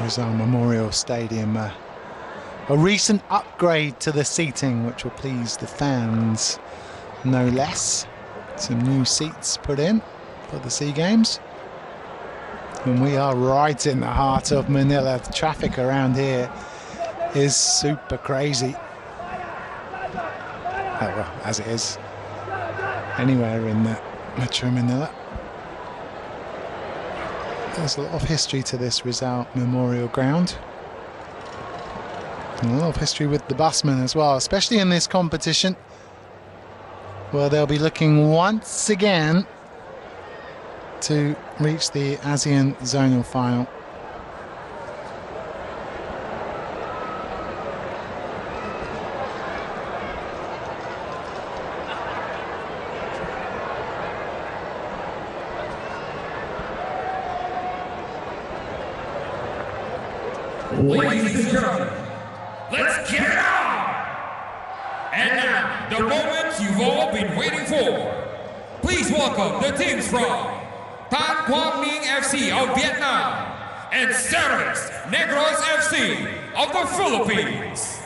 Rizal Memorial Stadium. A recent upgrade to the seating, which will please the fans no less. Some new seats put in for the SEA Games. And we are right in the heart of Manila. The traffic around here is super crazy. Oh, well, as it is anywhere in Metro Manila. There's a lot of history to this Rizal Memorial Ground. And a lot of history with the busmen as well, especially in this competition, where they'll be looking once again to reach the ASEAN Zonal Final. Ladies and gentlemen, let's get it on! And now, the moment you've all been waiting for. Please welcome the teams from Quảng FC of Vietnam and Ceres Negros FC of the Philippines.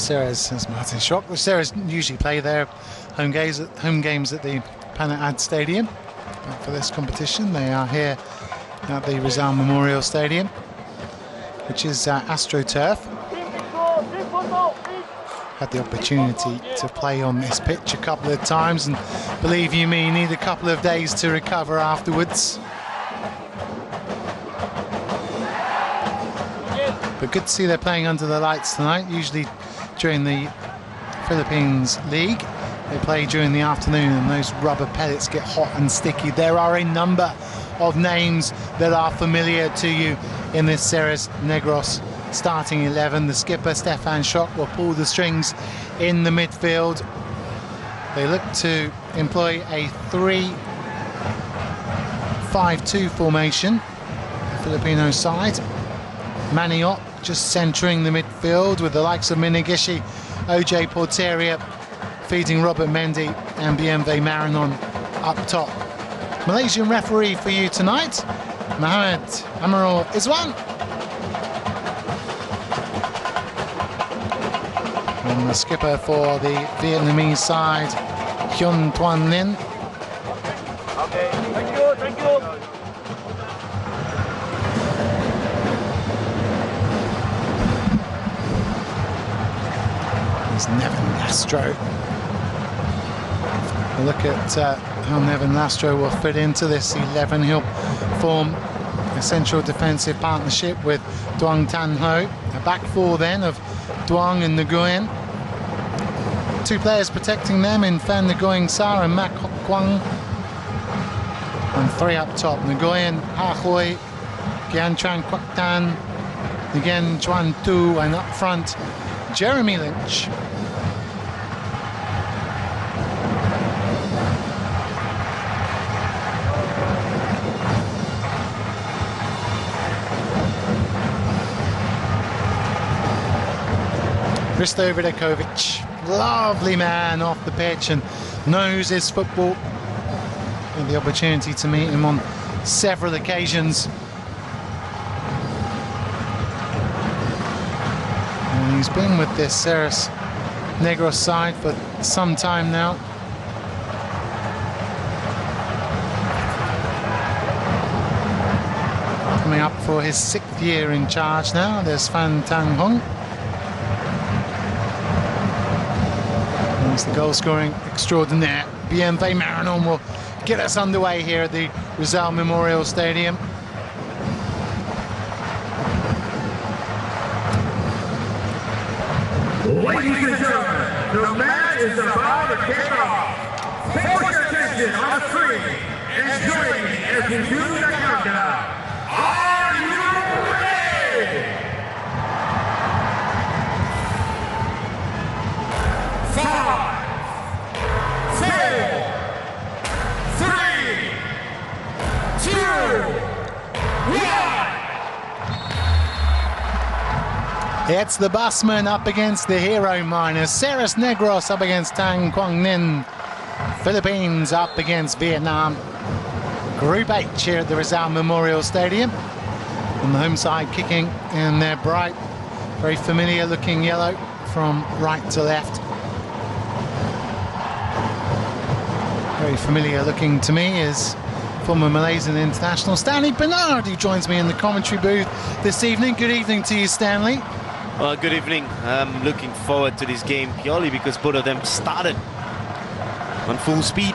Ceres, as Martin Schock. The Ceres usually play their home games at the Panaad Stadium. But for this competition, they are here at the Rizal Memorial Stadium, which is AstroTurf. Had the opportunity to play on this pitch a couple of times, and believe you me, need a couple of days to recover afterwards. But good to see they're playing under the lights tonight. Usually during the Philippines League, they play during the afternoon and those rubber pellets get hot and sticky. There are a number of names that are familiar to you in this Ceres Negros starting 11. The skipper, Stefan Schock, will pull the strings in the midfield. They look to employ a 3-5-2 formation, the Filipino side. Maniot just centering the midfield with the likes of Minagishi, OJ Porteria feeding Robert Mendy and Bienve Marinon up top. Malaysian referee for you tonight, Mohamed Amarul Izwan. And the skipper for the Vietnamese side, Hyun Tuan Lin. Okay, thank you, thank you. Nevin Lastro. A look at how Nevin Lastro will fit into this 11. He'll form a central defensive partnership with Duong Tan Ho. A back four then of Duong and Nguyen. Two players protecting them in Phan Nguyen Sa and Mak Hoc Quang. And three up top, Nguyen, Ha Hoi, Gian Tran Quoc Tan, again Chuan Tu, and up front, Jeremy Lynch. Hristo Vidakovic, lovely man off the pitch and knows his football. Had the opportunity to meet him on several occasions. And he's been with this Ceres Negros side for some time now. Coming up for his 6th year in charge now. There's Fan Tang Hong. He's the goal scoring extraordinaire. BMV Marinon will get us underway here at the Rizal Memorial Stadium. Ladies and gentlemen, the match is about to kick off. Focus your attention on the screen and join me as we do the countdown. Are you ready? 5, 4, 3, 2, 1. It's the busman up against the hero miners. Ceres Negros up against Tan Quang Ninh. Philippines up against Vietnam. Group H here at the Rizal Memorial Stadium. On the home side kicking in their bright, very familiar looking yellow from right to left. Very familiar looking to me is former Malaysian international Stanley Bernard, who joins me in the commentary booth this evening. Good evening to you, Stanley. Well, good evening. I'm looking forward to this game purely because both of them started on full speed,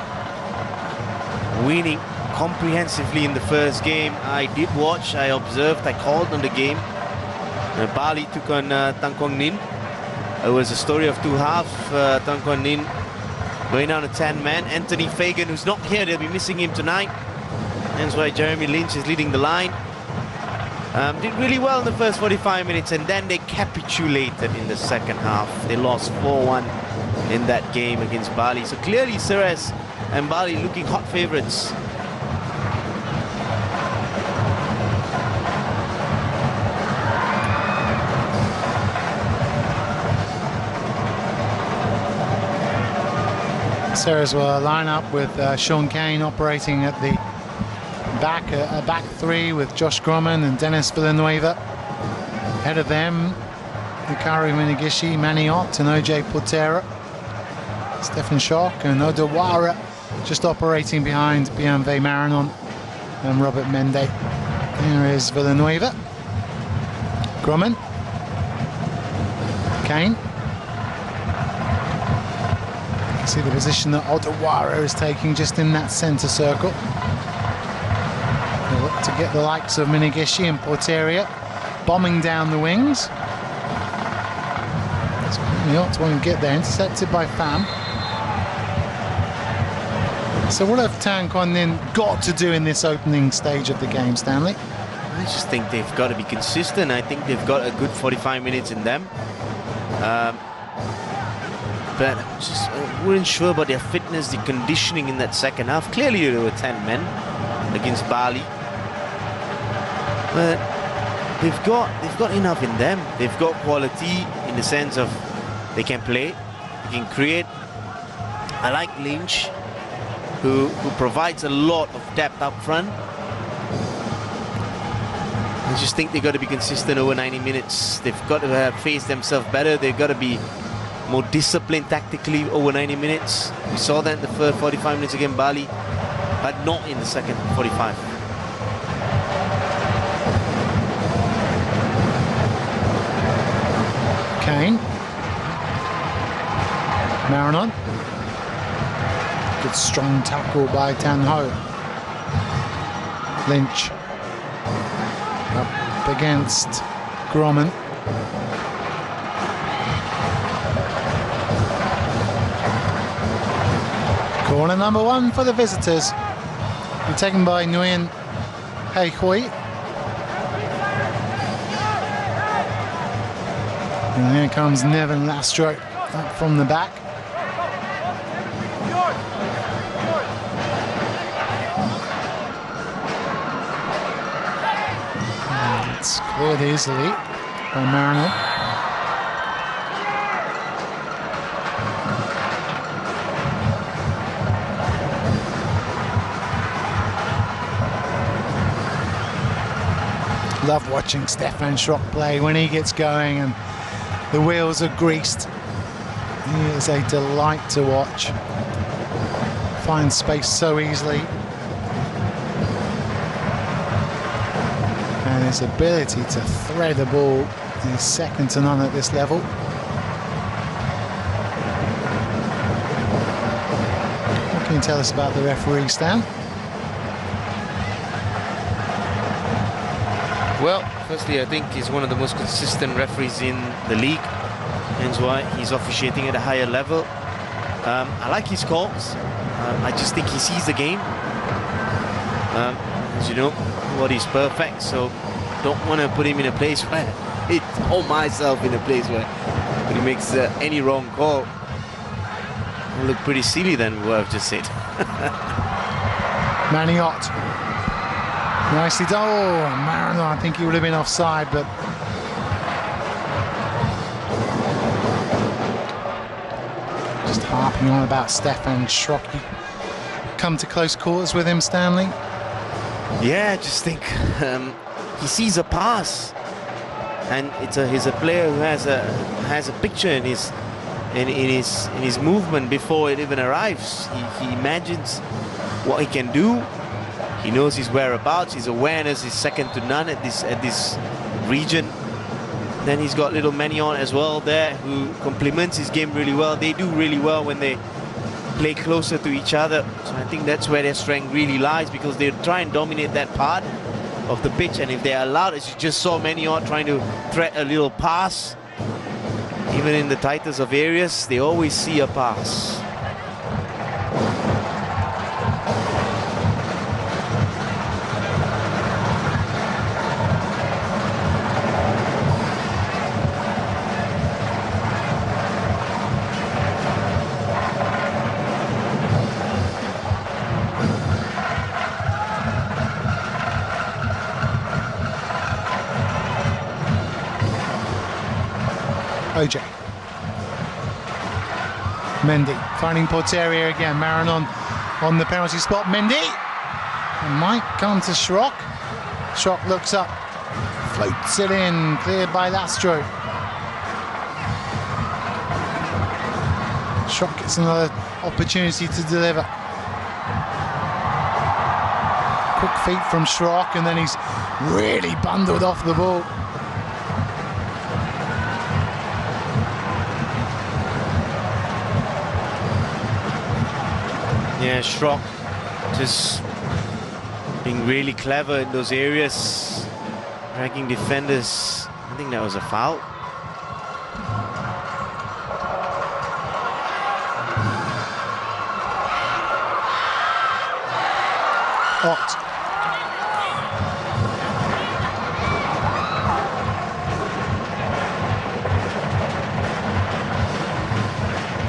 winning comprehensively in the first game. I did watch, I observed, I called on the game. Bali took on Tan Quang Ninh. It was a story of two halves. Tan Quang Ninh going down to 10-man. Anthony Fagan, who's not here, they'll be missing him tonight. That's why Jeremy Lynch is leading the line. Did really well in the first 45 minutes, and then they capitulated in the second half. They lost 4-1 in that game against Bali. So clearly Ceres and Bali looking hot favorites. Ceres will line up with Sean Kane operating at the back, a back three with Josh Grumman and Dennis Villanueva. Ahead of them, Hikaru Minagishi, Manny Ott and OJ Portera. Stefan Schock and Odawara just operating behind BMV Marinon and Robert Mende. Here is Villanueva. Grumman. Kane. You can see the position that Odawara is taking just in that centre circle. They look to get the likes of Minagishi and Porteria bombing down the wings. The Ott won't get there, intercepted by Pham. So what have Tan Quang Ninh got to do in this opening stage of the game, Stanley? I just think they've got to be consistent. I think they've got a good 45 minutes in them. But I wasn't sure about their fitness, the conditioning in that second half. Clearly there were 10 men against Bali. But they've got enough in them. They've got quality in the sense of they can play, they can create. I like Lynch, who provides a lot of depth up front. I just think they've got to be consistent over 90 minutes. They've got to face themselves better. They've got to be more disciplined tactically over 90 minutes. We saw that in the first 45 minutes against Bali, but not in the second 45. Kane. Marinon. Good strong tackle by Tan Ho. Lynch. Up against Grumman. Corner number one for the visitors. Be taken by Nguyen Hei Hui. And here comes Nevin Lastro up from the back. And it's cleared easily by Marinon. Love watching Stefan Schock play when he gets going, and The wheels are greased. He is a delight to watch. Finds space so easily. And his ability to thread the ball is second to none at this level. What can you tell us about the referee, Stan? Well, firstly, I think he's one of the most consistent referees in the league. Hence why he's officiating at a higher level. I like his calls. I just think he sees the game. As you know, nobody's perfect, so don't want to put him in a place where or myself in a place where when he makes any wrong call, it'll look pretty silly than what I've just said. Maniot. Nicely done. Oh, Mariner, I think he would have been offside, but just harping on about Stefan Schrock. Come to close quarters with him, Stanley? Yeah, I just think he sees a pass, and he's a player who has a picture in his movement before it even arrives. He imagines what he can do. He knows his whereabouts. His awareness is second to none at this region. Then he's got little Manion as well there, who complements his game really well. They do really well when they play closer to each other. So I think that's where their strength really lies, because they try and dominate that part of the pitch. And if they're allowed, as you just saw Manion trying to thread a little pass, even in the tightest of areas, they always see a pass. OJ. Mendy finding Porteria again. Marinon on the penalty spot. Mendy might come to Schrock. Schrock looks up, floats it in, cleared by Lastro. Schrock gets another opportunity to deliver. Quick feet from Schrock, and then he's really bundled off the ball. Yeah, Schrock just being really clever in those areas, dragging defenders. I think that was a foul. Ott.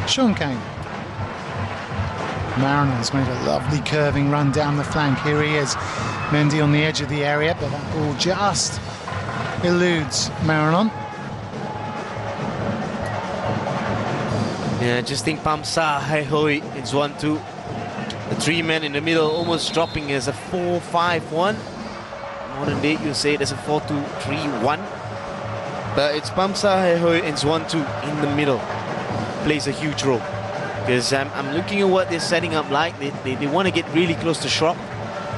Sean Kane. Mariners made a lovely curving run down the flank. Here he is. Mendy on the edge of the area, but that ball just eludes Marinon. Yeah, I just think Pamsa Haihoi is 1-2. The three men in the middle almost dropping as a 4-5-1. Modern day, you say it as a 4-2-3-1. But it's Pamsa Haihoi and 1-2 in the middle. Plays a huge role. Because I'm looking at what they're setting up like. They want to get really close to Schrock.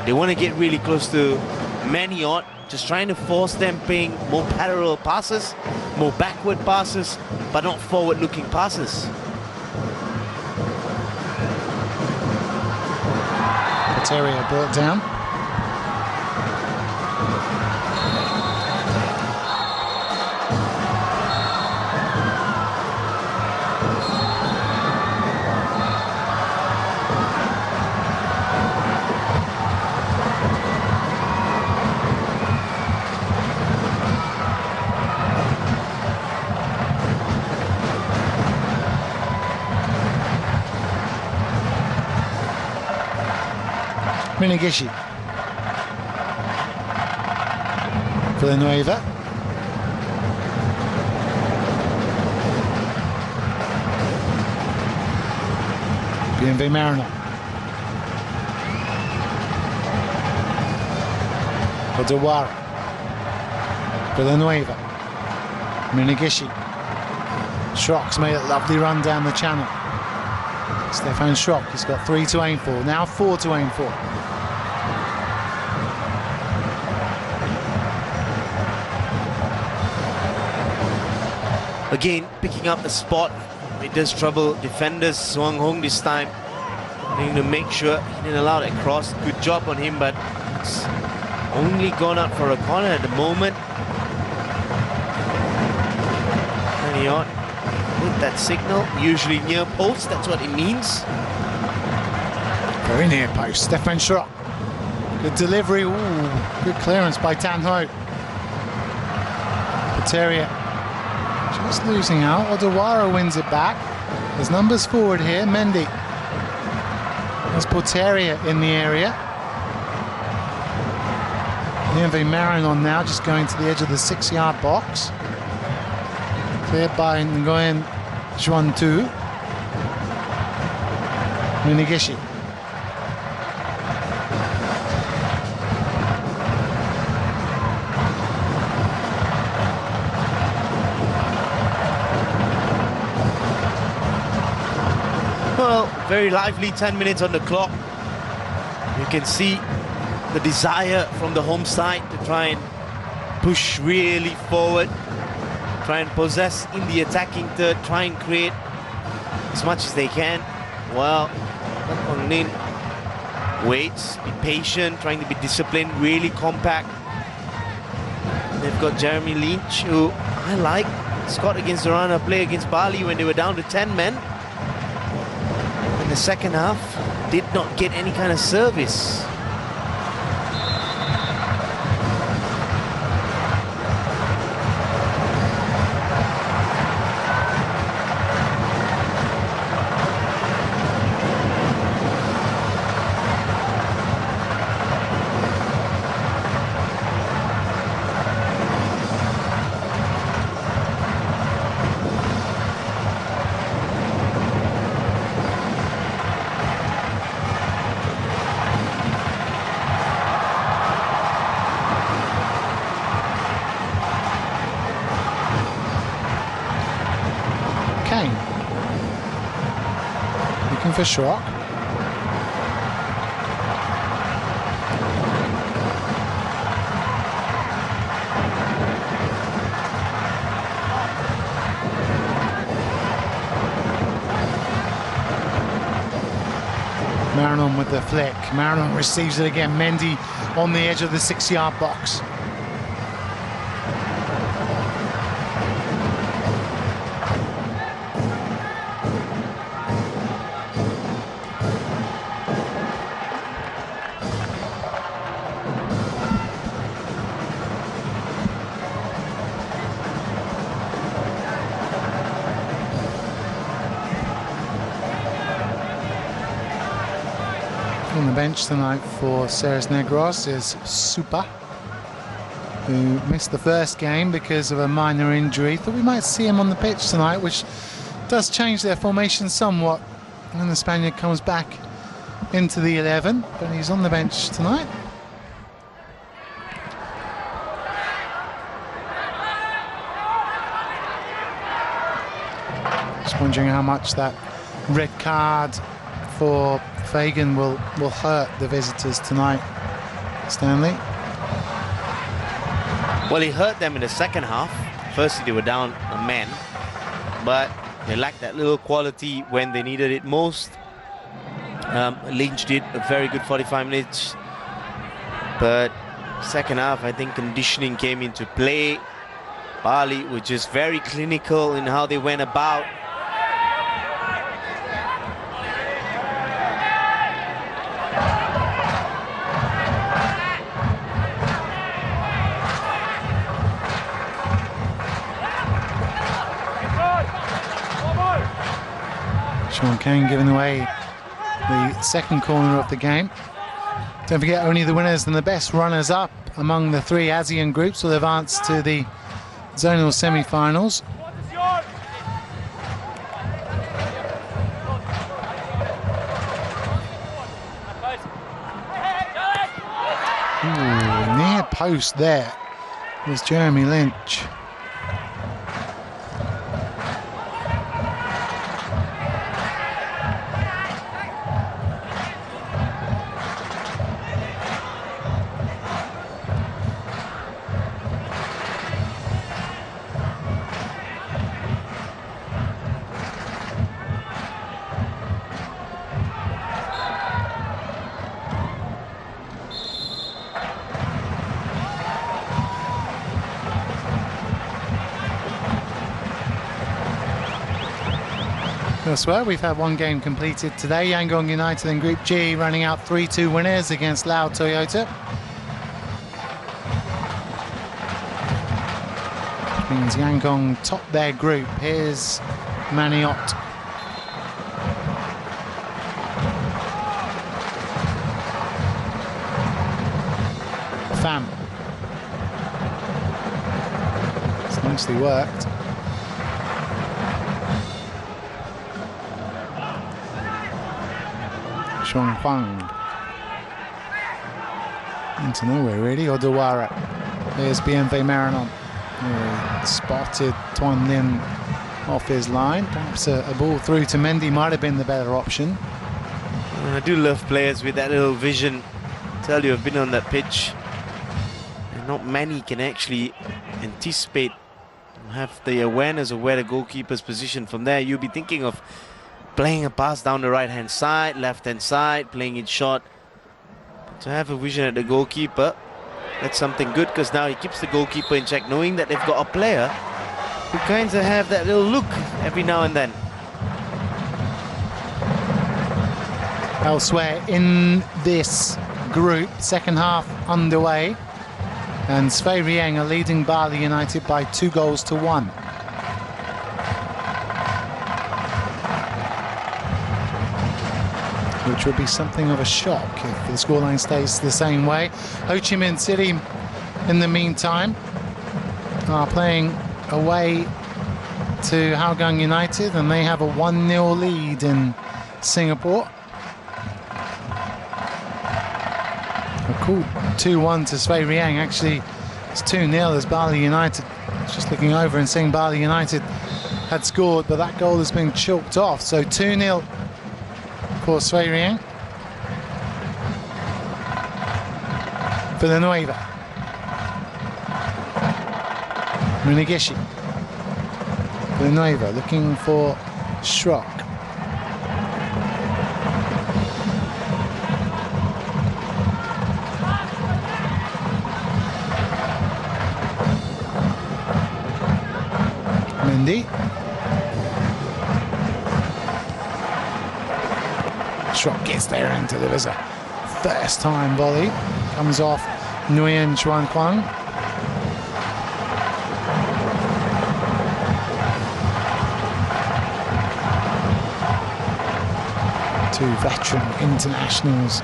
They want to get really close to Maniot. Just trying to force them playing more parallel passes, more backward passes, but not forward-looking passes. Porteria brought down. Minagishi. Villanueva. BNV Mariner. Odawara. Villanueva. Minagishi. Schrock's made a lovely run down the channel. Stefan Schrock, he's got 3 to aim for, now 4 to aim for. Again, picking up the spot. It does trouble defenders. Swang Hong this time. Needing to make sure he didn't allow that cross. Good job on him, but it's only gone up for a corner at the moment. And he ought with that signal, usually near post, that's what it means. Very near post, Stefan Schrock. Good delivery, ooh, good clearance by Tan Ho. Pateria just losing out. Odawara wins it back. There's numbers forward here. Mendy. There's Porteria in the area. Nienve Marinon now just going to the edge of the 6-yard box. Cleared by Nguyen Xuan Tu. Munigishi. Well, very lively 10 minutes on the clock. You can see the desire from the home side to try and push really forward, try and possess in the attacking third, try and create as much as they can. Well, Ninh waits, be patient, trying to be disciplined, really compact. They've got Jeremy Lynch, who I like. Scored against the runner, play against Bali when they were down to 10 men. In the second half, did not get any kind of service. Looking for Schrock. Marinon with the flick. Marinon receives it again. Mendy on the edge of the 6-yard box. On the bench tonight for Ceres Negros is Supa, who missed the first game because of a minor injury. Thought we might see him on the pitch tonight, which does change their formation somewhat when the Spaniard comes back into the 11, but he's on the bench tonight. Just wondering how much that red card for Fagan will hurt the visitors tonight, Stanley. Well, he hurt them in the second half. Firstly, they were down a man, but they lacked that little quality when they needed it most. Lynch did a very good 45 minutes, but second half, I think conditioning came into play. Bali were just very clinical in how they went about. Sean Kane giving away the second corner of the game. Don't forget, only the winners and the best runners-up among the 3 ASEAN groups will advance to the zonal semi-finals. Ooh, near post there was Jeremy Lynch. Elsewhere, we've had one game completed today. Yangon United in Group G running out 3-2 winners against Lao Toyota. Which means Yangon top their group. Here's Maniot. Pham. It's nicely worked. Quảng into nowhere really. Odawara. There's BMV Marinon. Spotted Tuan Lin off his line. Perhaps a ball through to Mendy might have been the better option. I do love players with that little vision. I tell you, I've been on that pitch, and not many can actually anticipate, have the awareness of where the goalkeeper's position. From there, you'll be thinking of playing a pass down the right-hand side, left-hand side, playing it short. But to have a vision at the goalkeeper, that's something good, because now he keeps the goalkeeper in check, knowing that they've got a player who kind of have that little look every now and then. Elsewhere in this group, second half underway, and Svei Rieng are leading Bali United by 2-1. Which would be something of a shock if the scoreline stays the same way. Ho Chi Minh City, in the meantime, are playing away to Hougang United, and they have a 1-0 lead in Singapore. A cool 2-1 to Svei Rieng. Actually, it's 2-0 as Bali United. Just looking over and seeing Bali United had scored, but that goal has been chalked off. So 2-0 for Svei Rieng. Villanueva. Munigishi. Villanueva looking for Schrock. Mendy. Schrock gets there and delivers a first-time volley. Comes off Nguyen Chuan Quang. Two veteran internationals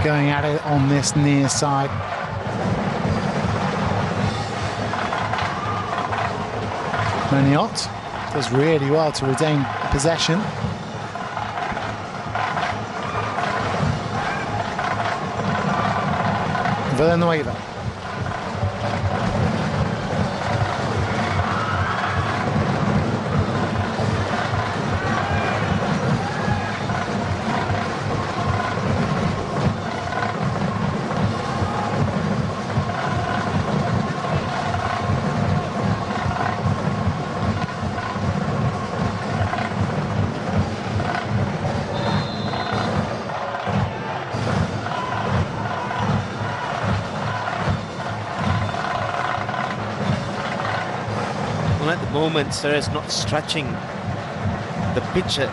going at it on this near side. Maniot does really well to retain possession. Villanueva. At the moment, Ceres not stretching the pitch. Just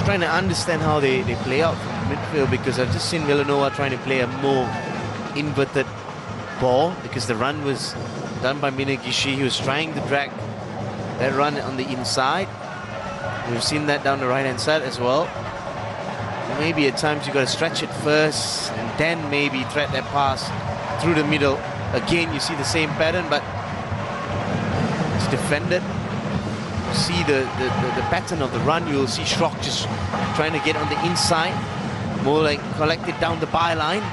trying to understand how they play out from midfield, because I've just seen Villanova trying to play a more inverted ball, because the run was done by Minagishi. He was trying to drag that run on the inside. We've seen that down the right-hand side as well. Maybe at times you got to stretch it first and then maybe thread that pass through the middle. Again, you see the same pattern, but it's defended. You see the pattern of the run. You'll see Schrock just trying to get on the inside, more like collect it down the byline.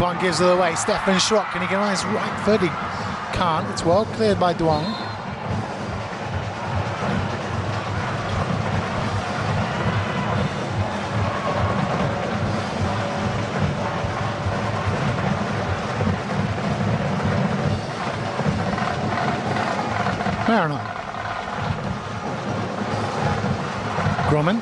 Quảng gives it away. Stefan Schrock, can he get on his right foot? He can't. It's well cleared by Duong. Maranon. Grumman.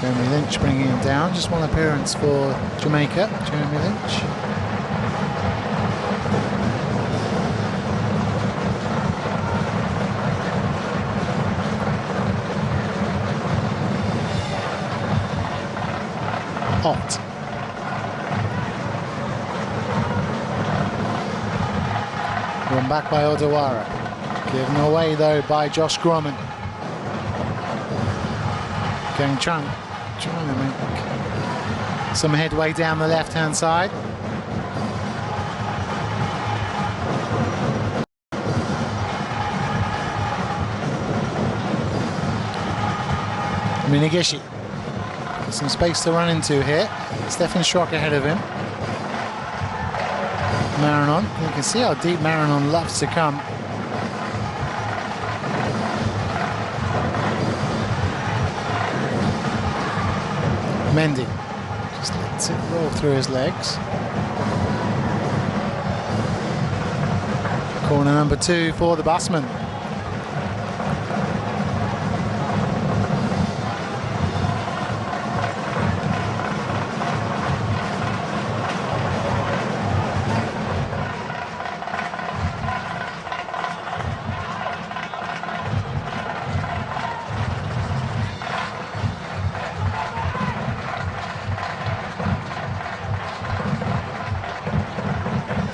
Jeremy Lynch bringing him down. Just one appearance for Jamaica. Jeremy Lynch. Ott. Run back by Odawara. Given away though by Josh Grumman. Gang Chung trying to make some headway down the left-hand side. Minagishi. Some space to run into here. Stefan Schrock ahead of him. Maranon. You can see how deep Maranon loves to come. Mendy just lets it roll through his legs. Corner number 2 for the Busman.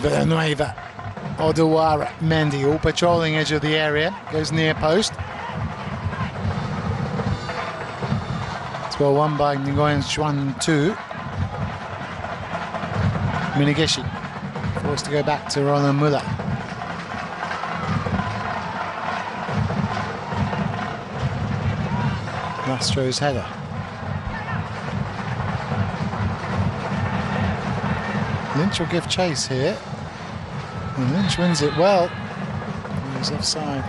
Villanueva, Odawara, Mendy, all patrolling edge of the area. Goes near post. It's well won by Nguyen Xuan Tu. Minagishi forced to go back to Roland Muller. Mastro's header. Lynch will give chase here. And Lynch wins it well. He's offside.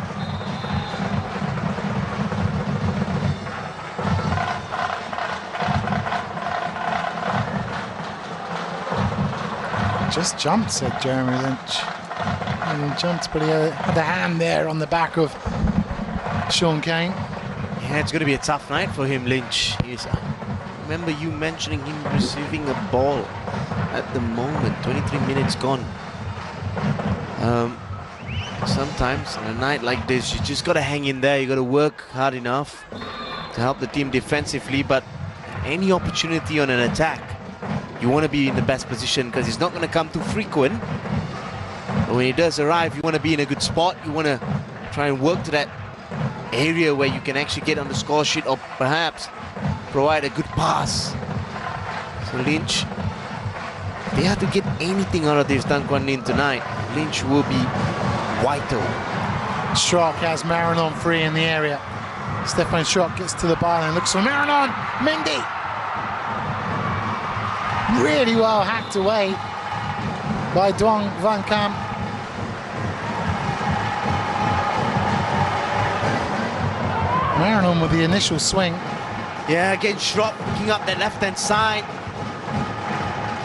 Just jumped, said Jeremy Lynch. And he jumped, but he had a hand there on the back of Sean Kane. Yeah, it's going to be a tough night for him, Lynch. I remember you mentioning him receiving a ball at the moment. 23 minutes gone. Sometimes on a night like this, you just got to hang in there. You got to work hard enough to help the team defensively, but any opportunity on an attack, you want to be in the best position because it's not going to come too frequent. But when it does arrive, you want to be in a good spot. You want to try and work to that area where you can actually get on the score sheet or perhaps provide a good pass. So Lynch, they have to get anything out of this Tan Quan Ninh tonight. Lynch will be vital. Schrock has Maranon free in the area. Stefan Schrock gets to the byline, looks for Maranon. Mendy. Really well hacked away by Duong Van Kamp. Maranon with the initial swing. Yeah, again, Schrock picking up the left-hand side.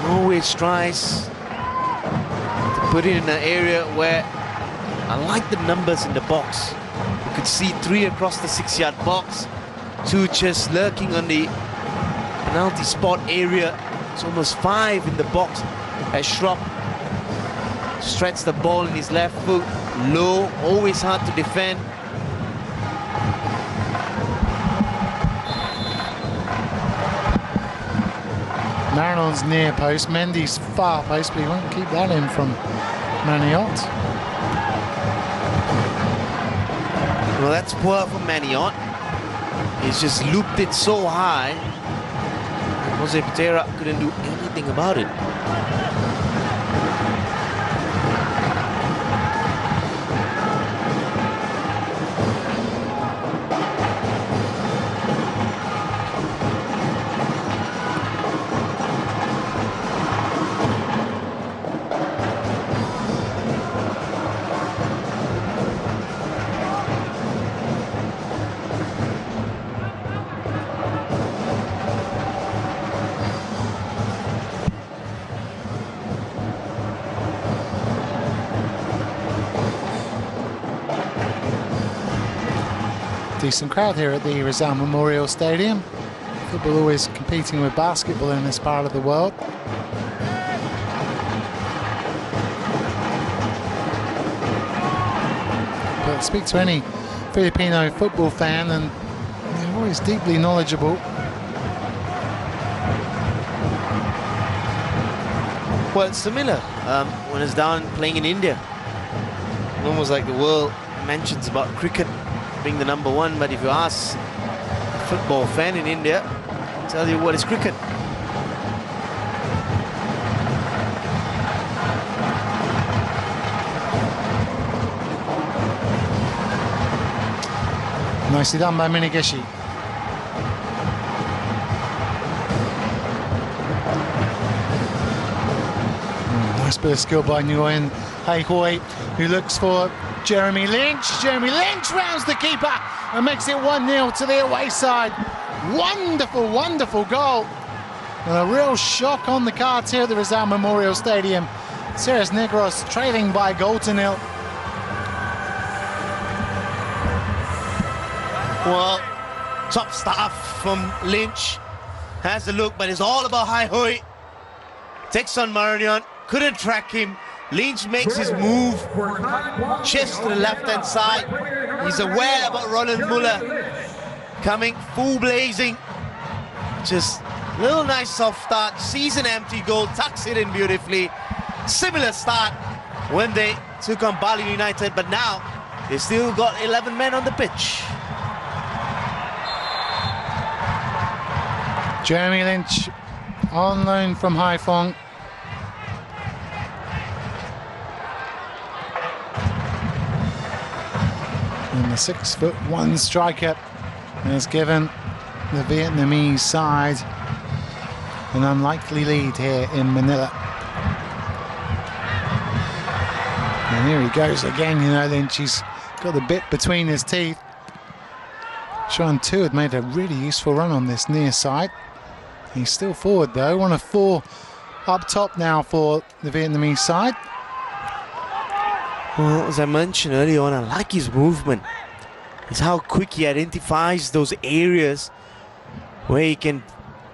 Always tries to put it in an area where I like the numbers in the box. You could see 3 across the 6-yard box, 2 just lurking on the penalty spot area. It's almost 5 in the box as Schrock stretches the ball in his left foot, low, always hard to defend. Maranon's near post, Mendy's far post, but he won't keep that in from Maniot. Well, that's poor for Maniot. He's just looped it so high. Jose Patera couldn't do anything about it. Decent crowd here at the Rizal Memorial Stadium. Football always competing with basketball in this part of the world. But speak to any Filipino football fan and they're always deeply knowledgeable. Well, it's similar when it's down playing in India. Almost like the world mentions about cricket being the #1, but if you ask a football fan in India, they'll tell you what is cricket. Nicely done by Minigishi. Nice bit of skill by Nguyen Hai Hoi, who looks for Jeremy Lynch. Jeremy Lynch rounds the keeper and makes it 1-0 to the away side. Wonderful, wonderful goal. And a real shock on the cards here at the Rizal Memorial Stadium. Ceres Negros trailing by a goal to 0. Well, top stuff from Lynch. Has a look, but it's all about Hai Hoi. Takes on Marion, couldn't track him. Lynch makes his move, shifts to the left-hand side. He's aware about Roland Muller coming full blazing. Just a little nice soft start, sees an empty goal, tucks it in beautifully. Similar start when they took on Bali United, but now they still got 11 men on the pitch. Jeremy Lynch on loan from Haiphong. And the 6'1" striker has given the Vietnamese side an unlikely lead here in Manila. And here he goes again, you know, Lynch, he's got the bit between his teeth. Sean Tu had made a really useful run on this near side. He's still forward though, 1 of 4 up top now for the Vietnamese side. Well, as I mentioned earlier on, I like his movement. It's how quick he identifies those areas where he can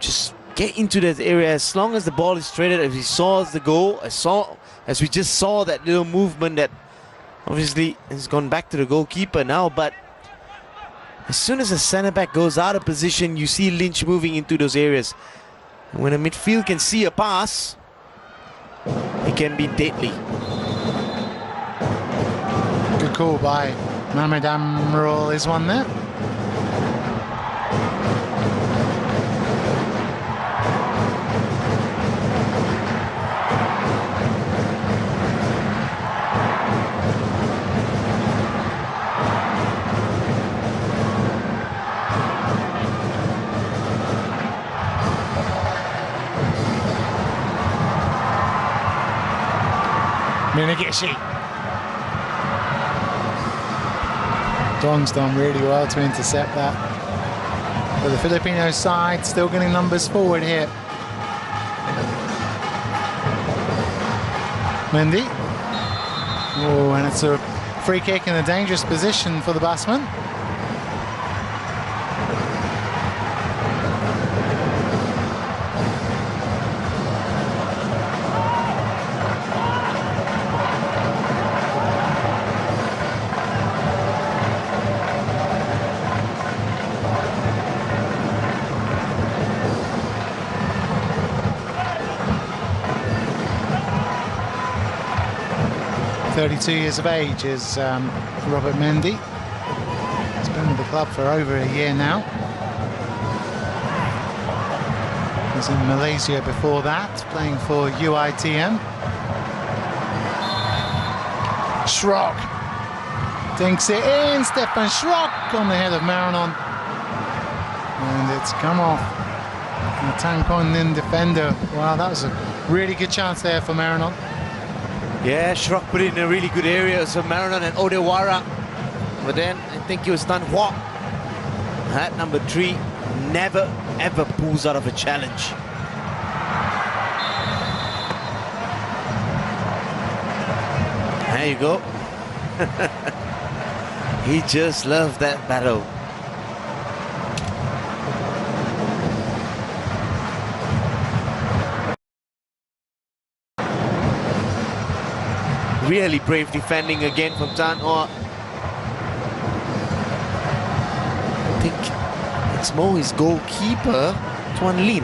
just get into that area as long as the ball is traded. If he saw the goal, as we just saw that little movement that obviously has gone back to the goalkeeper now, but as soon as a centre back goes out of position, you see Lynch moving into those areas. And when a midfield can see a pass, it can be deadly. Good call by Mohamed Amrul is one there. Minigishi. Dong's done really well to intercept that. But the Filipino side still getting numbers forward here. Mendy. Oh, and it's a free kick in a dangerous position for the batsman. .32 years of age is Robert Mendy. He's been with the club for over a year now. He was in Malaysia before that, playing for UITM. Schrock dinks it in. Stefan Schrock on the head of Marinon. And it's come off. The Tangkon Ninh defender. Wow, that was a really good chance there for Marinon. Yeah, Schrock put it in a really good area, so Marinon and Odewara. But then I think he was done what? That number 3 never ever pulls out of a challenge. There you go. He just loved that battle. Really brave defending again from Tan Hoa. I think it's more his goalkeeper, Tuan Lin.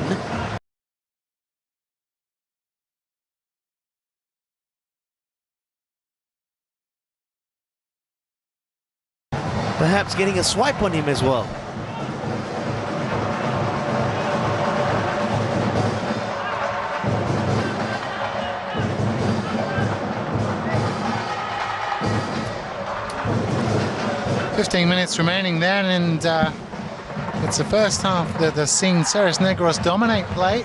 Perhaps getting a swipe on him as well. .15 remaining then, and it's the first half that has seen Ceres Negros dominate play,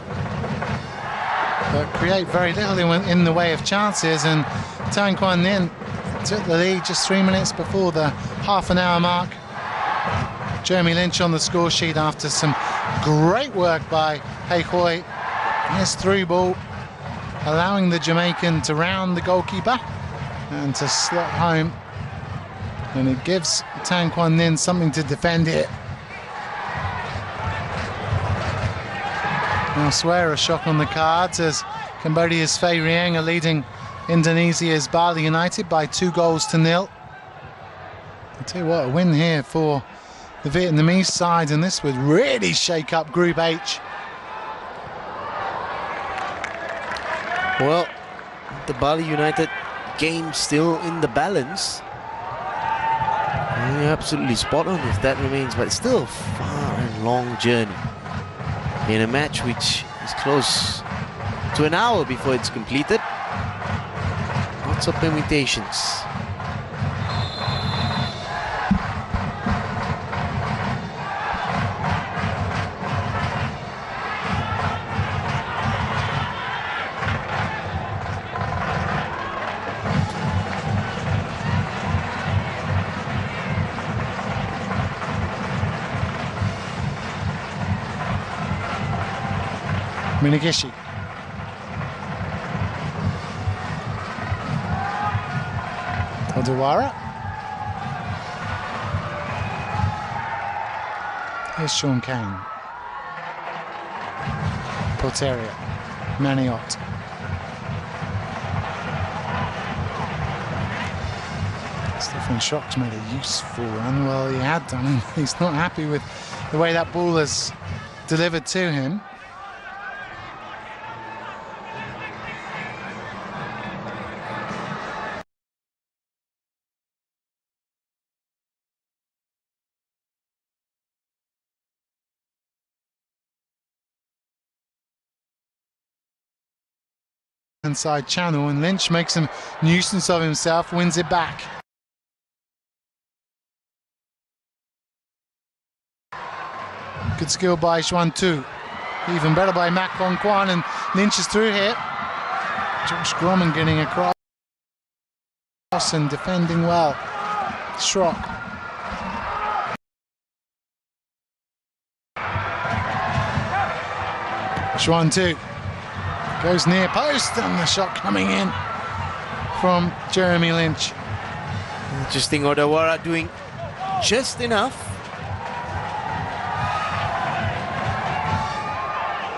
but create very little in the way of chances, and Tan Quan Ninh took the lead just 3 minutes before the half-an-hour mark. Jeremy Lynch on the score sheet after some great work by Hei Hoi. Nice through ball, allowing the Jamaican to round the goalkeeper and to slot home. And it gives Tan Quan Ninh something to defend here. Elsewhere, a shock on the cards as Cambodia's Phai Rieng are leading Indonesia's Bali United by 2-0. I tell you what, a win here for the Vietnamese side, and this would really shake up Group H. Well, the Bali United game still in the balance. You're absolutely spot on if that remains, but it's still a far and long journey in a match which is close to an hour before it's completed. Lots of permutations. Minagishi. Odawara. Here's Sean Kane. Porteria. Maniot. Stefan Schock's made a useful run. Well, he had done, and he's not happy with the way that ball is delivered to him. Inside channel, and Lynch makes a nuisance of himself, wins it back. Good skill by Xuan Tu. Even better by Mak Hong Kwan, and Lynch is through here. Josh Grommen getting across and defending well. Schrock. Xuan Tu. Goes near post, and the shot coming in from Jeremy Lynch. Interesting, Odawara doing just enough.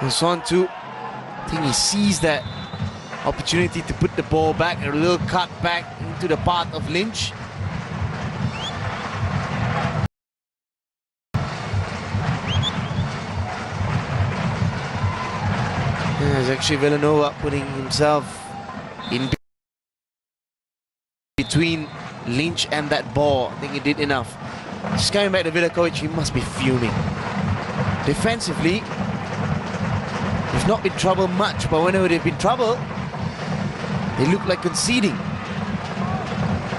And Xuan Tu, I think he sees that opportunity to put the ball back, a little cut back into the path of Lynch. It's actually Villanova putting himself in between Lynch and that ball. I think he did enough. Just coming back to Vidakovic, he must be fuming. Defensively, they've not been trouble much, but whenever they've been trouble, they look like conceding.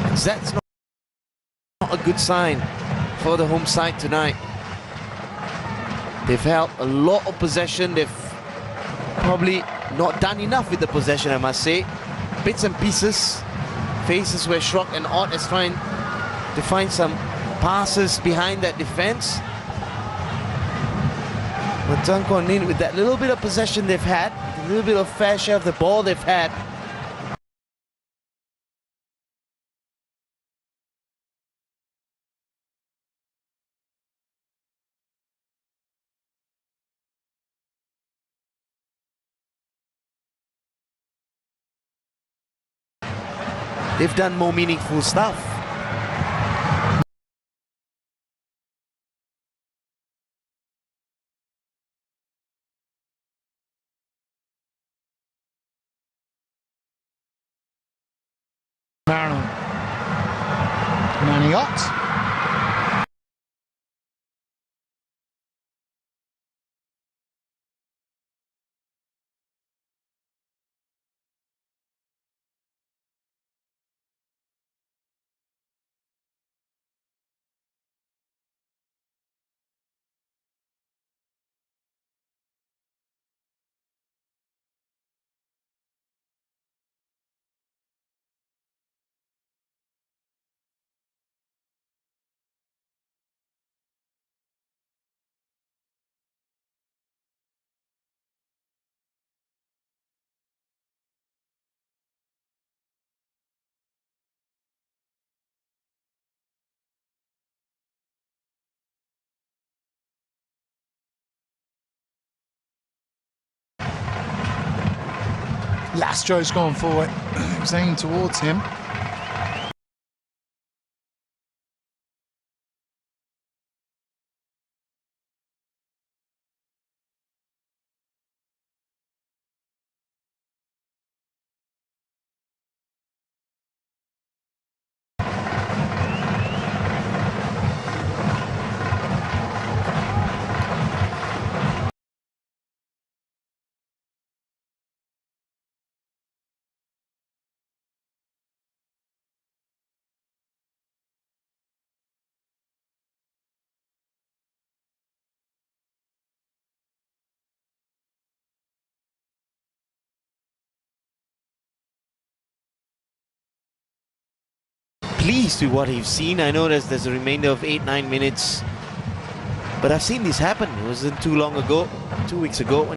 And that's not a good sign for the home side tonight. They've held a lot of possession. They've probably not done enough with the possession, I must say. Bits and pieces. Faces where Schrock and Ott is trying to find some passes behind that defense. But Tan Quan Ninh, with that little bit of possession they've had, a little bit of fair share of the ball they've had, they've done more meaningful stuff. Maryland. Maniot. Lastro's gone for it. It was aimed towards him. Pleased with what you've seen. I know there's a remainder of 8-9 minutes, but I've seen this happen. It wasn't too long ago, 2 weeks ago.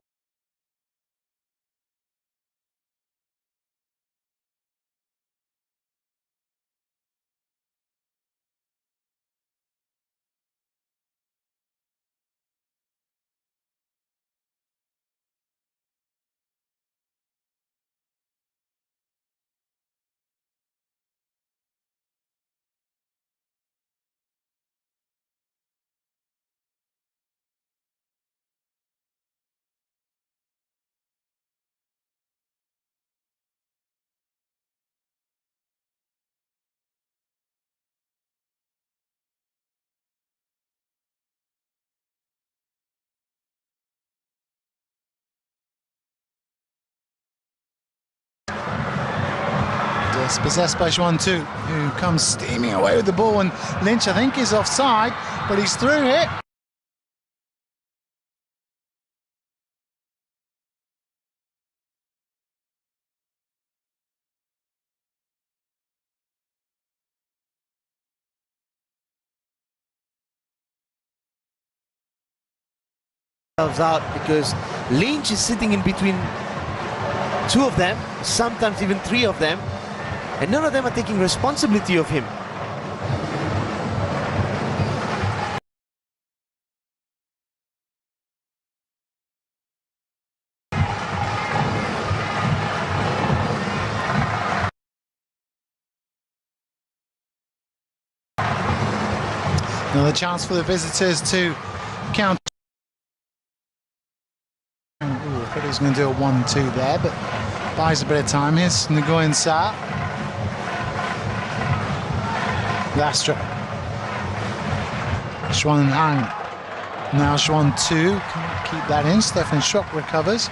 Possessed by Xuan-Tu, who comes steaming away with the ball, and Lynch, I think, is offside, but he's through it. Out because Lynch is sitting in between two of them, sometimes even three of them, and none of them are taking responsibility of him. Another chance for the visitors to count. Ooh, I thought he was going to do a 1-2 there, but buys a bit of time. Here's Nguyen Sa. Lastro. Xuan Hang. Now Xuan-Tu. Can't keep that in. Stefan Schock recovers.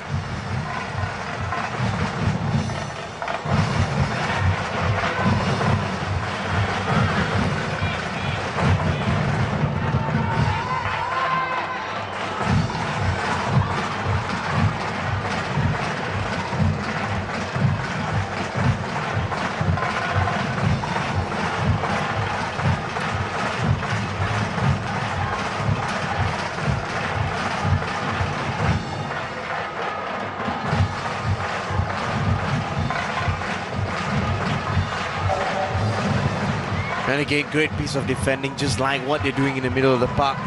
And again, great piece of defending, just like what they're doing in the middle of the park.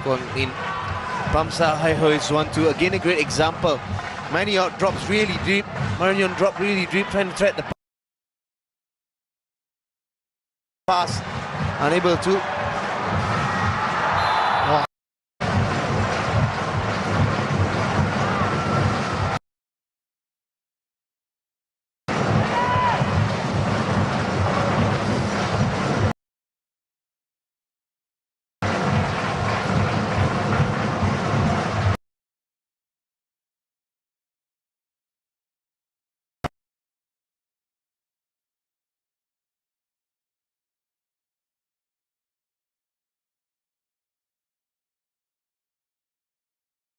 Quảng Ninh pumps out high is 1-2. Again, a great example. Maniot drops really deep. Marion dropped really deep, trying to thread the pass. Unable to.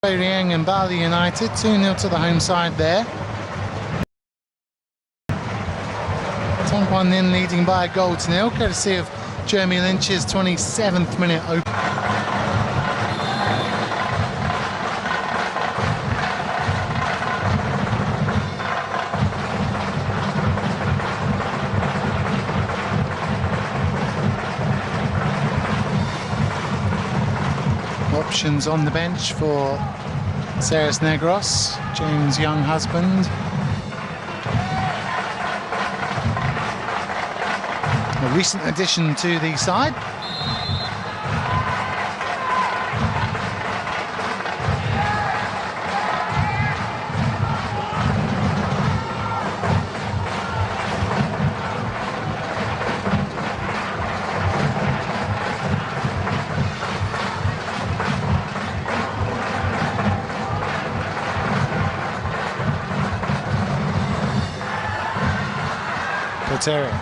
Rieng and Bali United 2-0 to the home side there. Quảng leading by a goal to nil, courtesy of Jeremy Lynch's 27th minute open. Options on the bench for Ceres Negros, James' young husband. A recent addition to the side. Ceres.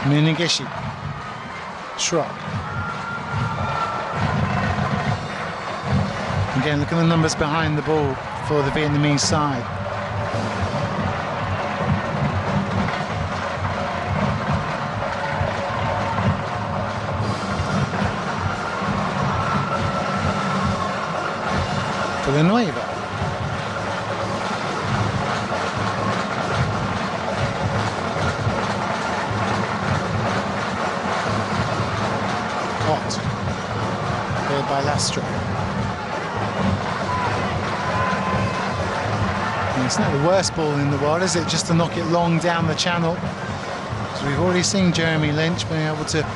Minigishi. Shrug. Again, look at the numbers behind the ball for the Vietnamese side. Villanueva. Hot. Cleared by Lastro. And it's not the worst ball in the world, is it? Just to knock it long down the channel. So we've already seen Jeremy Lynch being able to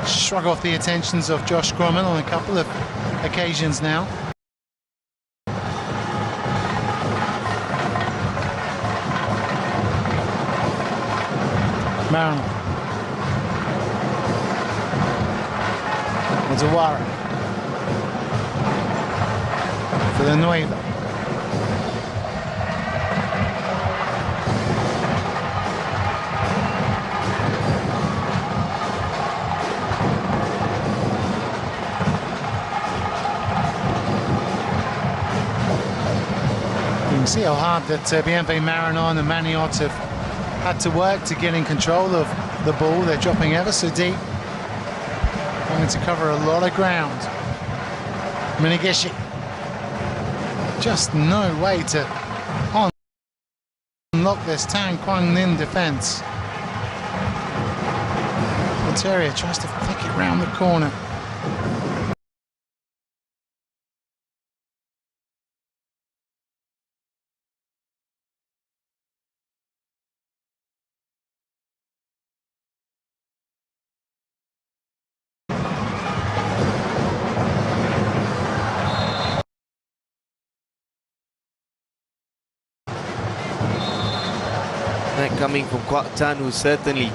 shrug off the attentions of Josh Grumman on a couple of occasions now. Mariner. Ozawara. Villanueva. You can see how hard that Bienve Marinon and Maniot have had to work to get in control of the ball. They're dropping ever so deep, having to cover a lot of ground. Minigishi, just no way to unlock this Quảng Ninh defence. Interior tries to flick it round the corner. Coming from Quảng, who certainly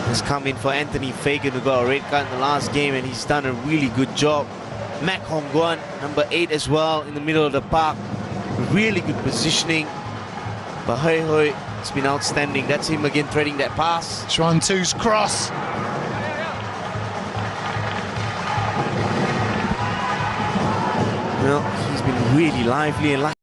has come in for Anthony Fagan, who got a red card in the last game, and he's done a really good job. Mac Hong Guan, number 8 as well, in the middle of the park. Really good positioning. But Hoi, it's been outstanding. That's him again threading that pass. Chuan Tu's cross. Well, he's been really lively and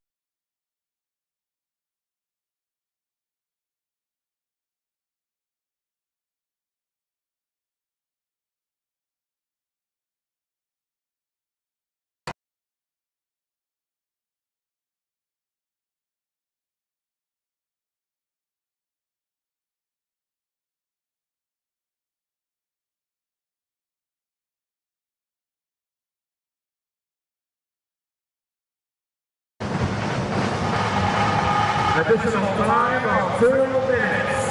Additional time of 2 minutes.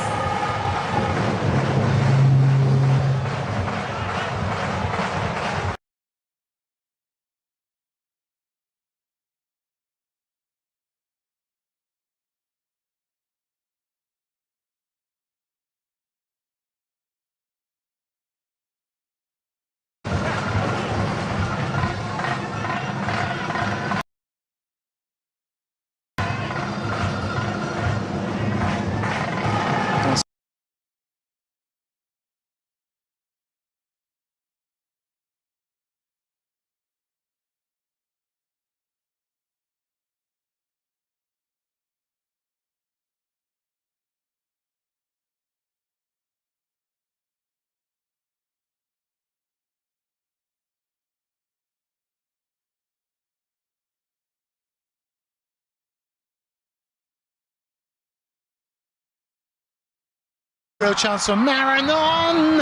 Real chance for Marinon.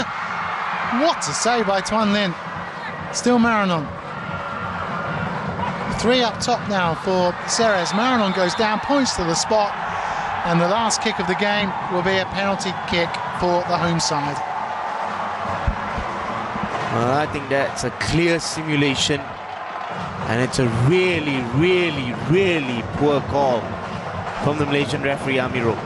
What a save by Tuan Lin. Still Marinon. 3 up top now for Ceres. Marinon goes down, points to the spot, and the last kick of the game will be a penalty kick for the home side. Well, I think that's a clear simulation, and it's a really, really, really poor call from the Malaysian referee Amirul.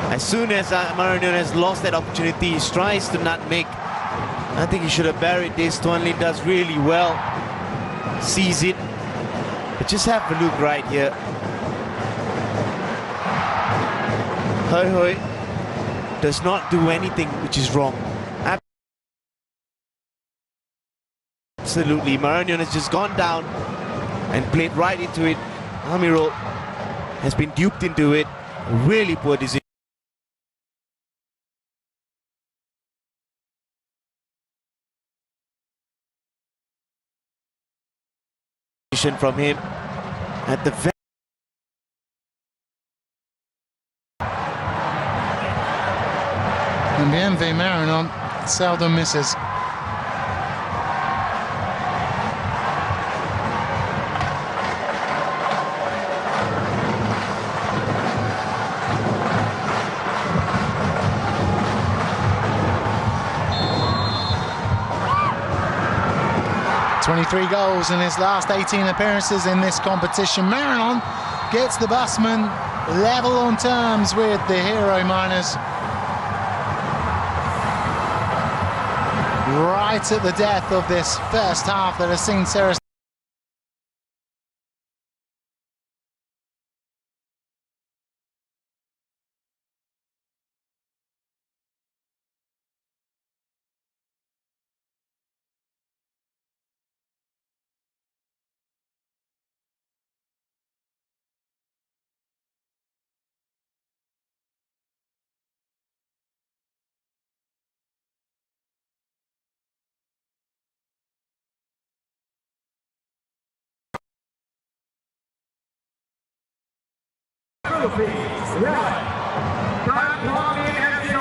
As soon as Marinon has lost that opportunity, he tries to nutmeg. I think he should have buried this. Tuan Lin does really well, sees it, but just have a look right here. Hoi Hoi does not do anything which is wrong. Absolutely, Marinon has just gone down and played right into it. Amirul has been duped into it. A really poor decision from him at the very And the MV Marinon seldom misses. .23 goals in his last 18 appearances in this competition. Marinon gets the busman level on terms with the hero miners. Right at the death of this first half that has seen Ceres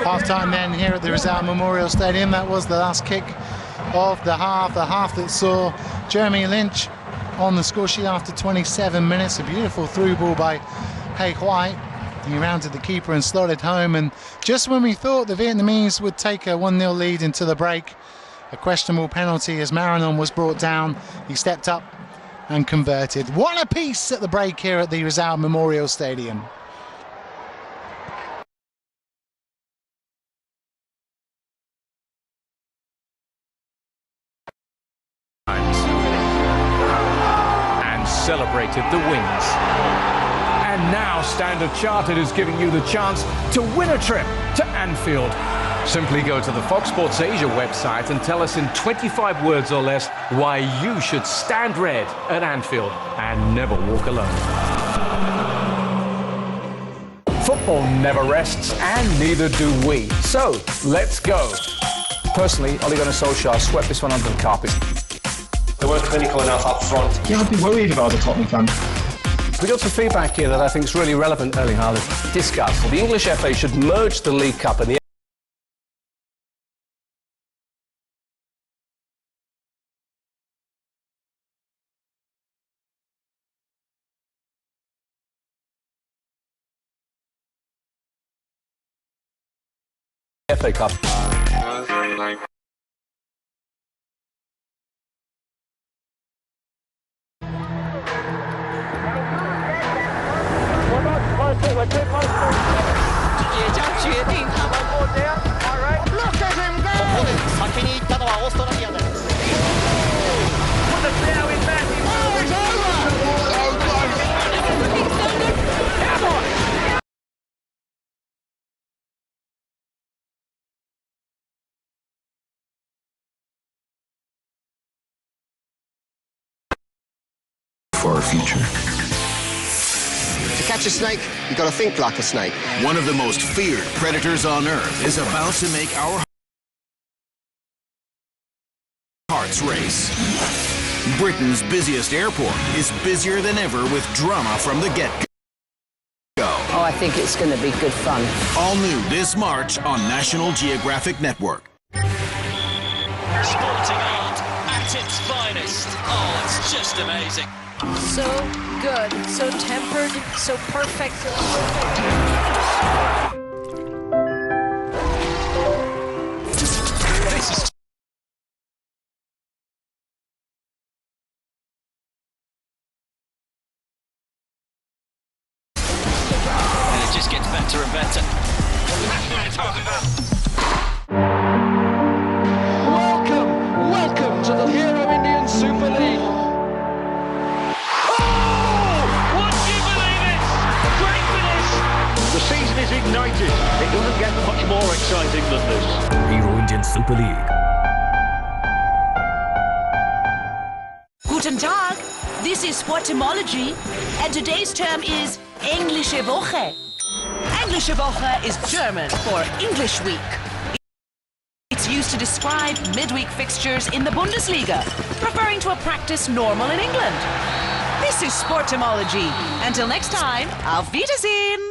half-time then here at the Rizal Memorial Stadium. That was the last kick of the half that saw Jeremy Lynch on the score sheet after 27 minutes. A beautiful through ball by Hei Huai. He rounded the keeper and slotted home, and just when we thought the Vietnamese would take a 1-0 lead into the break, a questionable penalty as Marinon was brought down. He stepped up and converted. 1 apiece at the break here at the Rizal Memorial Stadium. And celebrated the wins. And now Standard Chartered is giving you the chance to win a trip to Anfield. Simply go to the Fox Sports Asia website and tell us in 25 words or less why you should stand red at Anfield and never walk alone. Football never rests, and neither do we. So, let's go. Personally, Ole Gunnar Solskjaer swept this one under the carpet. They weren't clinical enough up front. Yeah, I'd be worried if I was a Tottenham fan. We got some feedback here that I think is really relevant, Erling Haaland. Discuss. The English FA should merge the League Cup and the FA Cup. For our future. To catch a snake, you gotta think like a snake. One of the most feared predators on Earth is about to make our hearts race. Britain's busiest airport is busier than ever with drama from the get-go. Oh, I think it's going to be good fun. All new this March on National Geographic Network. Sporting art at its finest. Oh, it's just amazing. So good, so tempered, so perfect. This is and it just gets better and better. Welcome to the Hero Indian Super League. The season is ignited. It doesn't get much more exciting than this. Hero Indian Super League. Guten Tag. This is Sportimology, and today's term is Englische Woche. Englische Woche is German for English Week. It's used to describe midweek fixtures in the Bundesliga, referring to a practice normal in England. This is Sportimology. Until next time, auf Wiedersehen!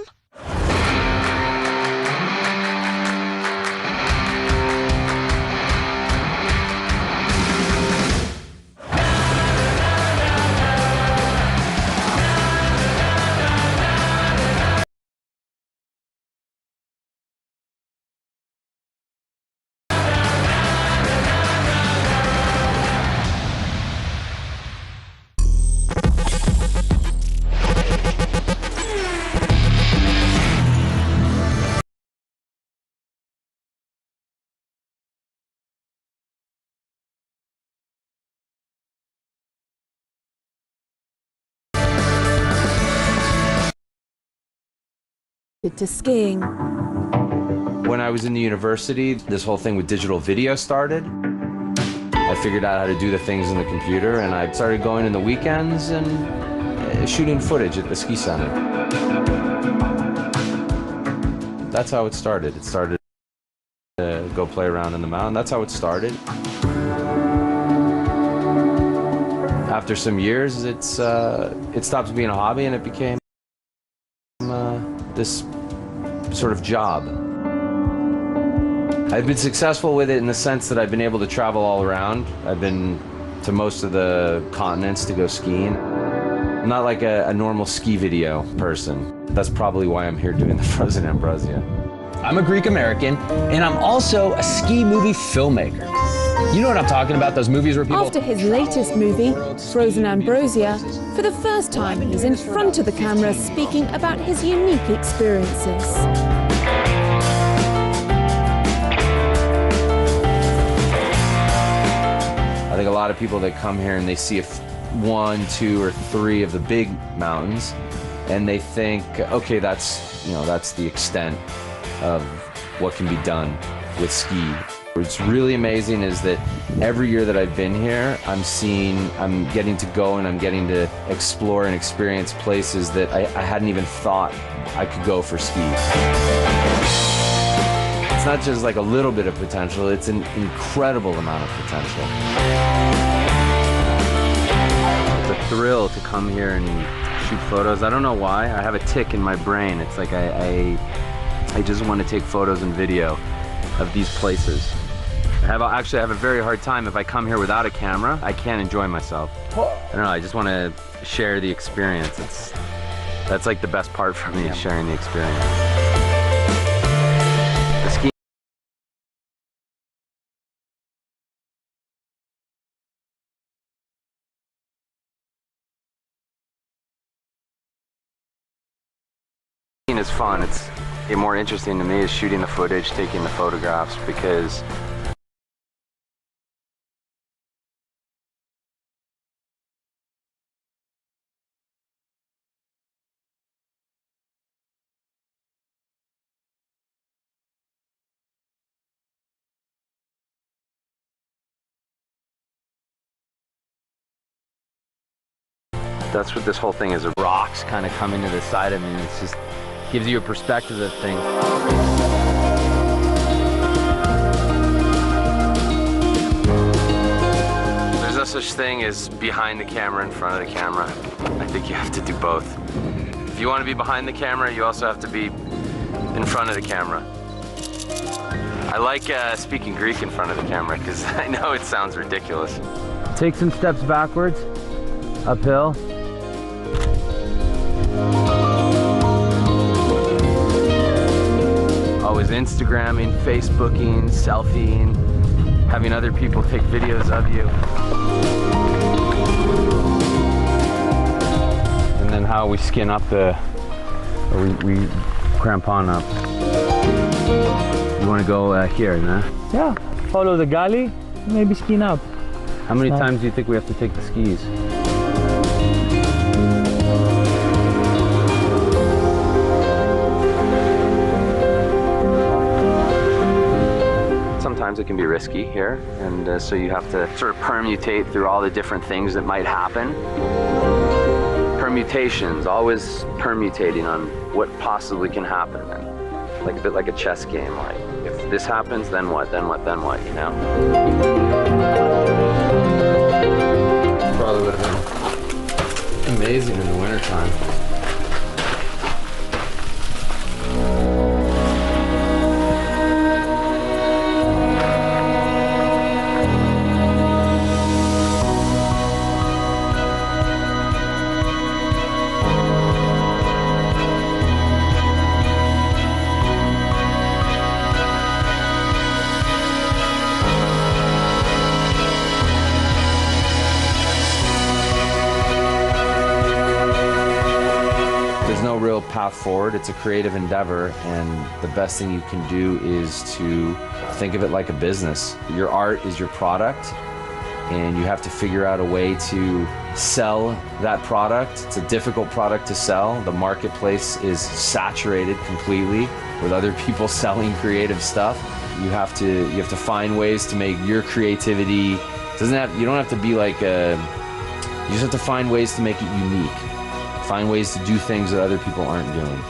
To skiing. When I was in the university, this whole thing with digital video started. I figured out how to do the things in the computer, and I started going in the weekends and shooting footage at the ski center. That's how it started. It started to go play around in the mountain. That's how it started. After some years, it stopped being a hobby and it became this sort of job. I've been successful with it in the sense that I've been able to travel all around. I've been to most of the continents to go skiing. I'm not like a normal ski video person. That's probably why I'm here doing the Frozen Ambrosia. I'm a Greek American, and I'm also a ski movie filmmaker. You know what I'm talking about, those movies where people... After his latest movie, Frozen Ambrosia, for the first time he's in front of the camera speaking about his unique experiences. I think a lot of people that come here and they see one, two, or three of the big mountains, and they think, okay, that's the extent of what can be done with ski. What's really amazing is that every year that I've been here, I'm getting to go and I'm getting to explore and experience places that I hadn't even thought I could go for ski. It's not just like a little bit of potential, it's an incredible amount of potential. It's a thrill to come here and shoot photos. I don't know why, I have a tick in my brain. It's like I just want to take photos and video of these places. I actually have a very hard time if I come here without a camera. I can't enjoy myself. I don't know, I just want to share the experience. That's like the best part for me, is sharing the experience. It's fun. It's more interesting to me is shooting the footage, taking the photographs, because that's what this whole thing is. Rocks kind of coming to the side of me. It's just gives you a perspective of things. There's no such thing as behind the camera, in front of the camera. I think you have to do both. If you want to be behind the camera, you also have to be in front of the camera. I like speaking Greek in front of the camera because I know it sounds ridiculous. Take some steps backwards, uphill. Always Instagramming, Facebooking, selfieing, having other people take videos of you. And then how we skin up or we crampon up. You want to go here, nah? Yeah, follow the galley, maybe skin up. How many times do you think we have to take the skis? Sometimes it can be risky here, and so you have to sort of permutate through all the different things that might happen. Permutations, always permutating on what possibly can happen, and like a bit like a chess game. Like if this happens, then what? Then what? Then what? You know. Probably would have been amazing in the wintertime. Real path forward. It's a creative endeavor, and the best thing you can do is to think of it like a business. Your art is your product, and you have to figure out a way to sell that product. It's a difficult product to sell. The marketplace is saturated completely with other people selling creative stuff. You have to find ways to make your creativity. You don't have to be like you just have to find ways to make it unique. Find ways to do things that other people aren't doing.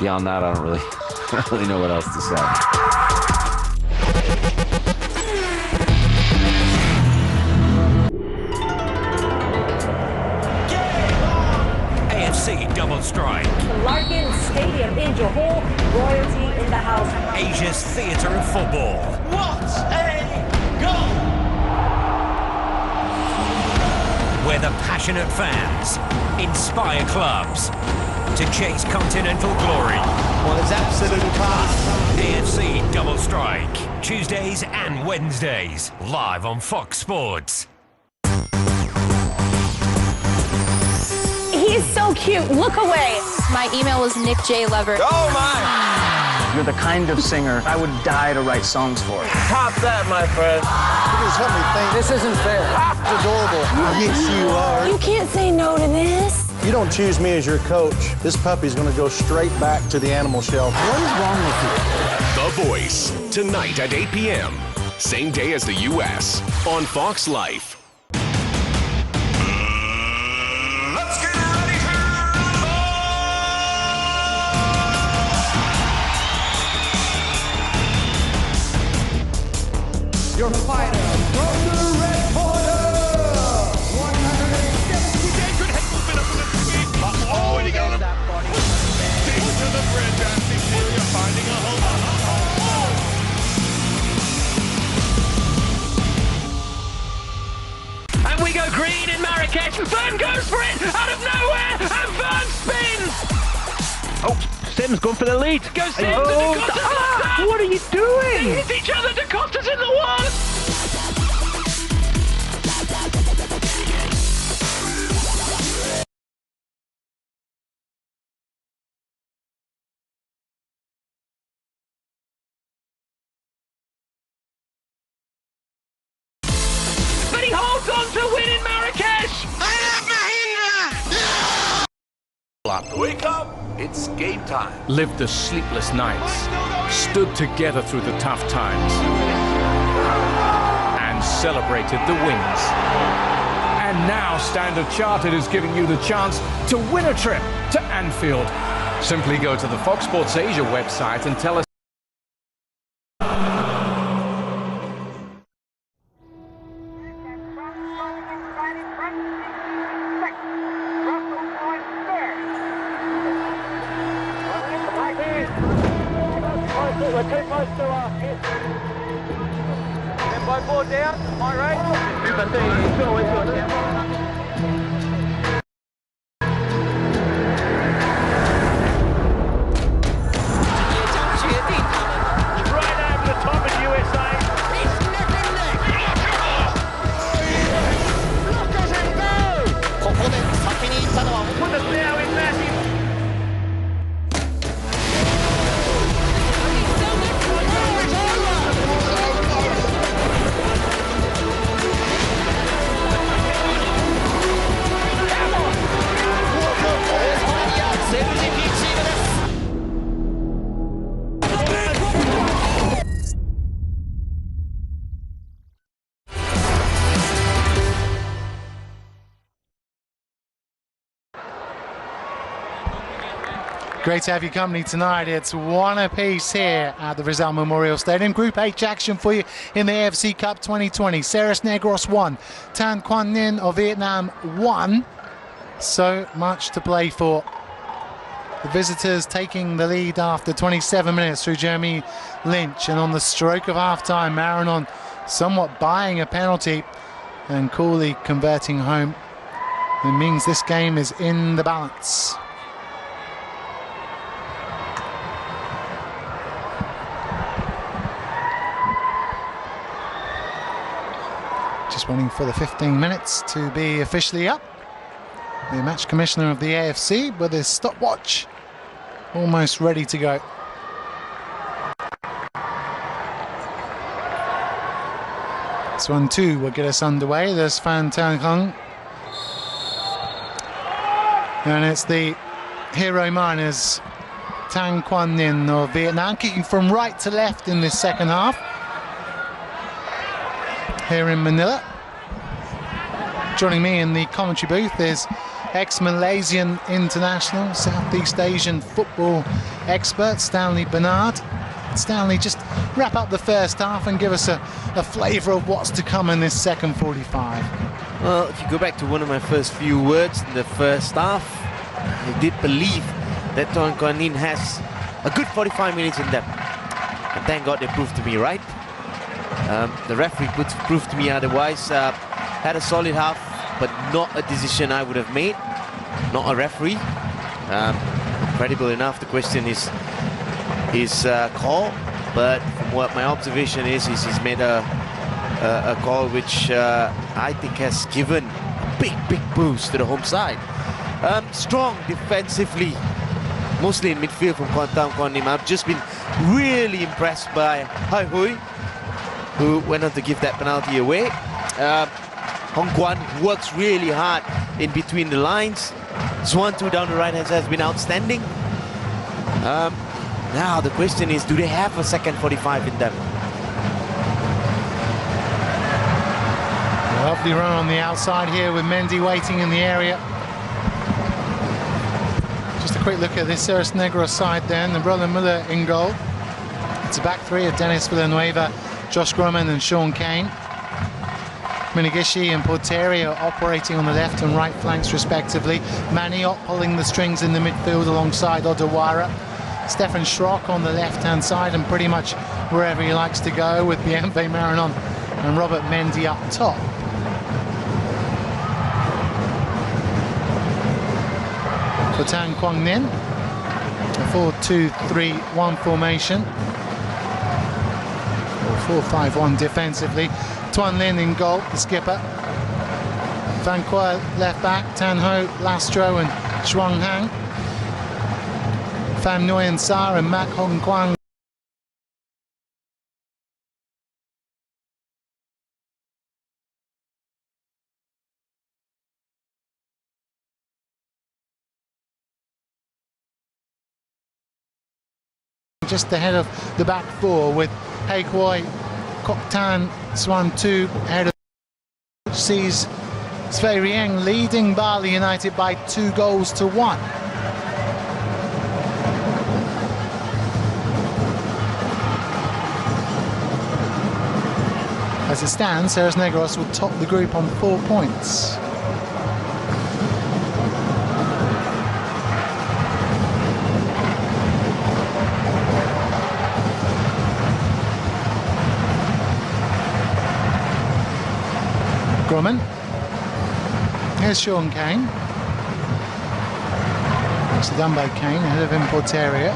Beyond that, I don't really know what else to say. AFC double strike. Larkin Stadium in Johor, royalty in the house. Asia's theatre of football. What a goal! Where the passionate fans inspire clubs to chase continental glory. Well, it's absolute class. AFC Double Strike, Tuesdays and Wednesdays, live on Fox Sports. He's so cute. Look away. My email was nickjlover. Oh, my! You're the kind of singer I would die to write songs for. Pop that, my friend. You just help me think. This isn't fair. It's adorable. Yes, you are. You can't say no to this. You don't choose me as your coach. This puppy's going to go straight back to the animal shelter. What is wrong with you? The Voice, tonight at 8 p.m. Same day as the U.S. on Fox Life. Let's get ready to rumble! Your fighter from the red corner, 170. Good head movement up with a sweep. Oh, and he got him. Deep to the bridge, and Ceres finding a home. And we go green in Marrakesh. Vern goes for it out of nowhere, and Vern spins. Oh, Sim's going for the lead. Goes Sims, and DaCosta's what are you doing? They hit each other. DaCosta's in the one. up. Wake up! It's game time. Lived the sleepless nights, stood together through the tough times, and celebrated the wins. And now Standard Chartered is giving you the chance to win a trip to Anfield. Simply go to the Fox Sports Asia website and tell us. We're too close to by 4 down, my rate. Right over the top of USA. It's neck and neck. Look at him go! Put us now in massive. Great to have your company tonight. It's one apiece here at the Rizal Memorial Stadium. Group H action for you in the AFC Cup 2020. Ceres Negros 1, Tan Quang Ninh of Vietnam 1. So much to play for. The visitors taking the lead after 27 minutes through Jeremy Lynch. And on the stroke of half-time, Marinon somewhat buying a penalty and coolly converting home. It means this game is in the balance. Just waiting for the 15 minutes to be officially up. The match commissioner of the AFC with his stopwatch almost ready to go. This one too will get us underway. There's Phan Tan Hung. And it's the hero miners, Tan Quang Ninh of Vietnam, kicking from right to left in this second half. Here in Manila. Joining me in the commentary booth is ex-Malaysian international, Southeast Asian football expert, Stanley Bernard. Stanley, just wrap up the first half and give us a flavour of what's to come in this second 45. Well, if you go back to one of my first few words in the first half, I did believe that Tan Quang Ninh has a good 45 minutes in them. And thank God they proved to me right. The referee proved to me otherwise. Had a solid half, but not a decision I would have made. Not a referee. Credible enough, the question is his call, but from what my observation is he's made a call which I think has given a big boost to the home side. Strong defensively, mostly in midfield from Tan Quang Ninh. I've just been really impressed by Hai Hui, who went on to give that penalty away. Hong Kwan works really hard in between the lines. This 1-2 down the right hand side has been outstanding. Now the question is, do they have a second 45 in them? Lovely run on the outside here with Mendy waiting in the area. Just a quick look at this Ceres Negros side then. And Roland Muller in goal. It's a back three of Dennis Villanueva, Josh Grumman and Sean Kane. Minagishi and Porterio operating on the left and right flanks respectively. Maniot pulling the strings in the midfield alongside Odawara. Stefan Schrock on the left-hand side and pretty much wherever he likes to go, with Bienve Marinon and Robert Mendy up top. For Tan Quang Ninh, a 4-2-3-1 formation. 4-5-1 defensively. Tuan Lin in goal, the skipper. Van Quoy left back, Tan Ho, Lastro and Chuang Hang. Pham Nguyen Sa and Mak Hong Kwang just ahead of the back four with Hei Kwai, Kok Tan, Swan 2 ahead of sees Svei Rieng leading Bali United by 2-1. As it stands, Ceres Negros will top the group on 4 points. Grumman. Here's Sean Kane. Nicely done by Kane, ahead of him Porteria.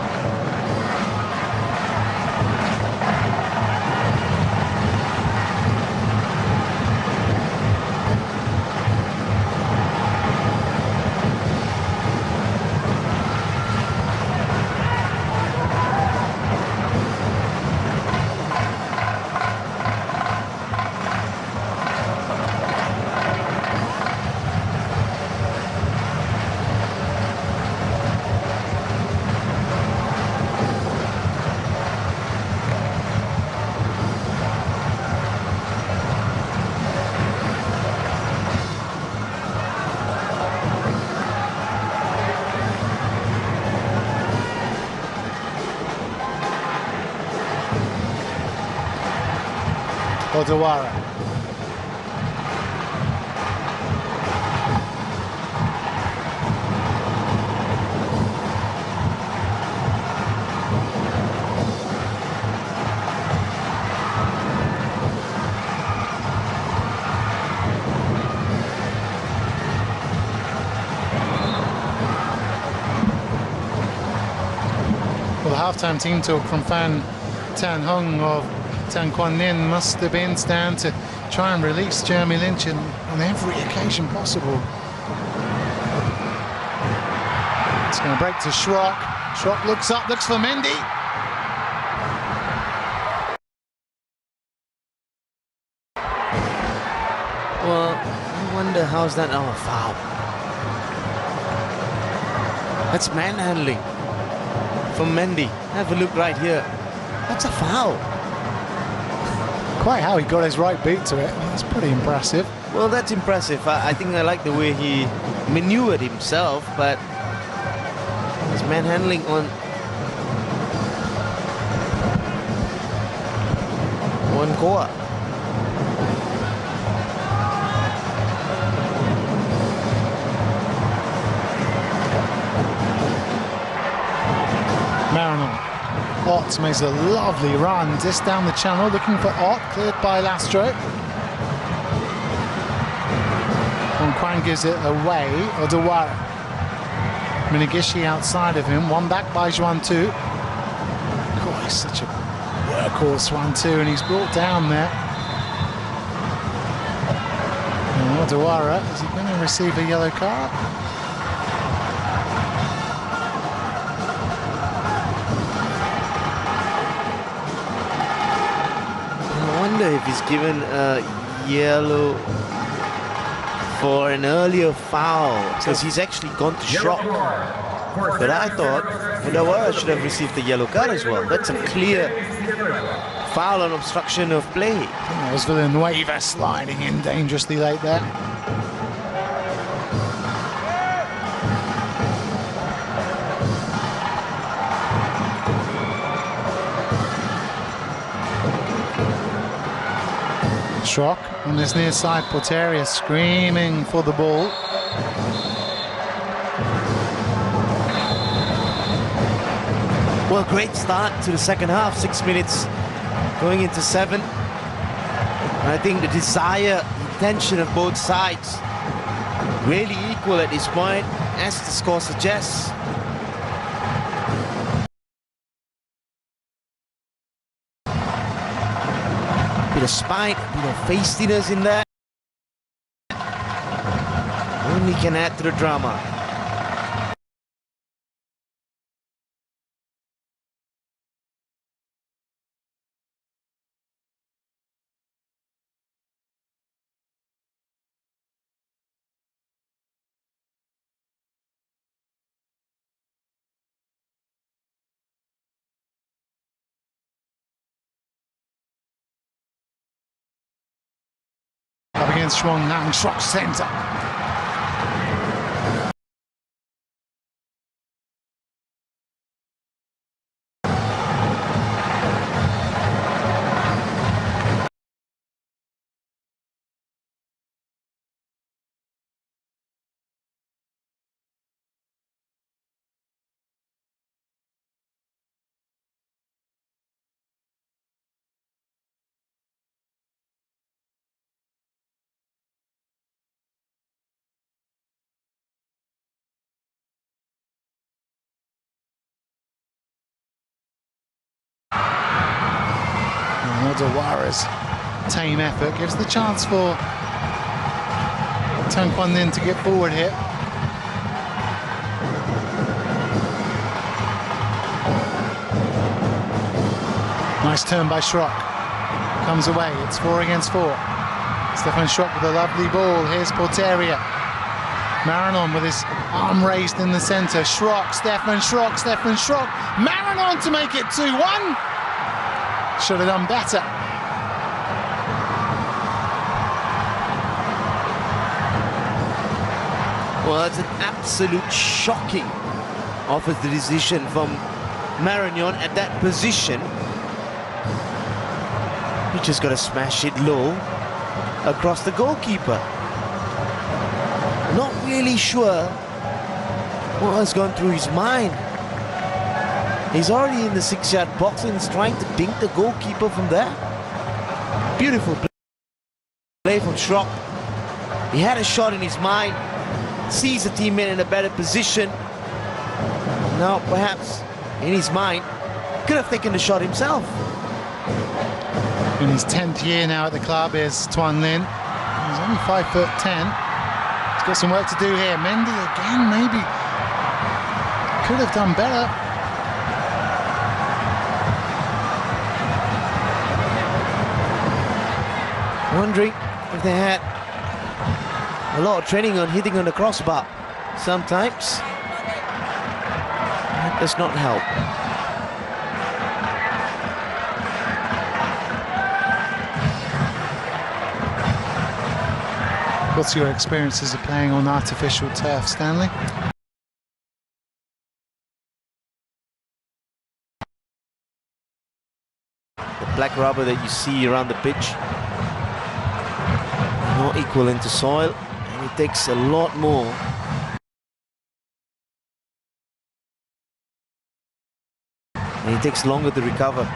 Odawara. Well, the halftime team talk from Fan Tan Hung of Tan Quan Nin must have been down to try and release Jeremy Lynch on every occasion possible. It's going to break to Schrock. Schrock looks up, looks for Mendy. Well, I wonder how's that now a foul? That's manhandling from Mendy. Have a look right here. That's a foul. Quite how he got his right boot to it. That's pretty impressive. Well, that's impressive. I think I like the way he maneuvered himself, but his manhandling on Koa. Marinol. Ott makes a lovely run just down the channel, looking for Ott, cleared by Lastro. And Quảng gives it away, Odawara. Minagishi outside of him, one back by Zhuan Tu. God, he's such a workhorse, Zhuan Tu, and he's brought down there. And Odawara, is he going to receive a yellow card? If he's given a yellow for an earlier foul, because he's actually gone to shock. But I thought Odawara should have received a yellow card as well. That's a clear foul on obstruction of play. That was Villanueva sliding in dangerously late there. Schrock on this near side, Porteria screaming for the ball. Well, great start to the second half, 6 minutes going into 7. And I think the desire, intention of both sides really equal at this point, as the score suggests. Bit of spite, a bit of feistiness in there. Only can add to the drama. Up against Shuang Lang, Shrok centre. Odawara's tame effort gives the chance for Tan Quan Ninh to get forward here. Nice turn by Shrok. Comes away, it's 4 against 4. Stefan Shrok with a lovely ball. Here's Porteria. Marinon with his arm raised in the centre. Shrok, Stefan Shrok, Stefan Shrok. Marinon to make it 2-1. Should have done better. Well, it's an absolute shocking offensive decision from Marinon at that position. He just got to smash it low across the goalkeeper. Not really sure what has gone through his mind. He's already in the 6-yard box and he's trying to dink the goalkeeper from there. Beautiful play from Shrok. He had a shot in his mind, sees a teammate in a better position. Now, perhaps in his mind, could have taken the shot himself. In his 10th year now at the club is Tuan Lin. He's only 5'10". He's got some work to do here. Mendy again, maybe could have done better. Wondering if they had a lot of training on hitting on the crossbar. Sometimes that does not help. What's your experiences of playing on artificial turf, Stanley? The black rubber that you see around the pitch, not equivalent to soil, and it takes a lot more. And it takes longer to recover.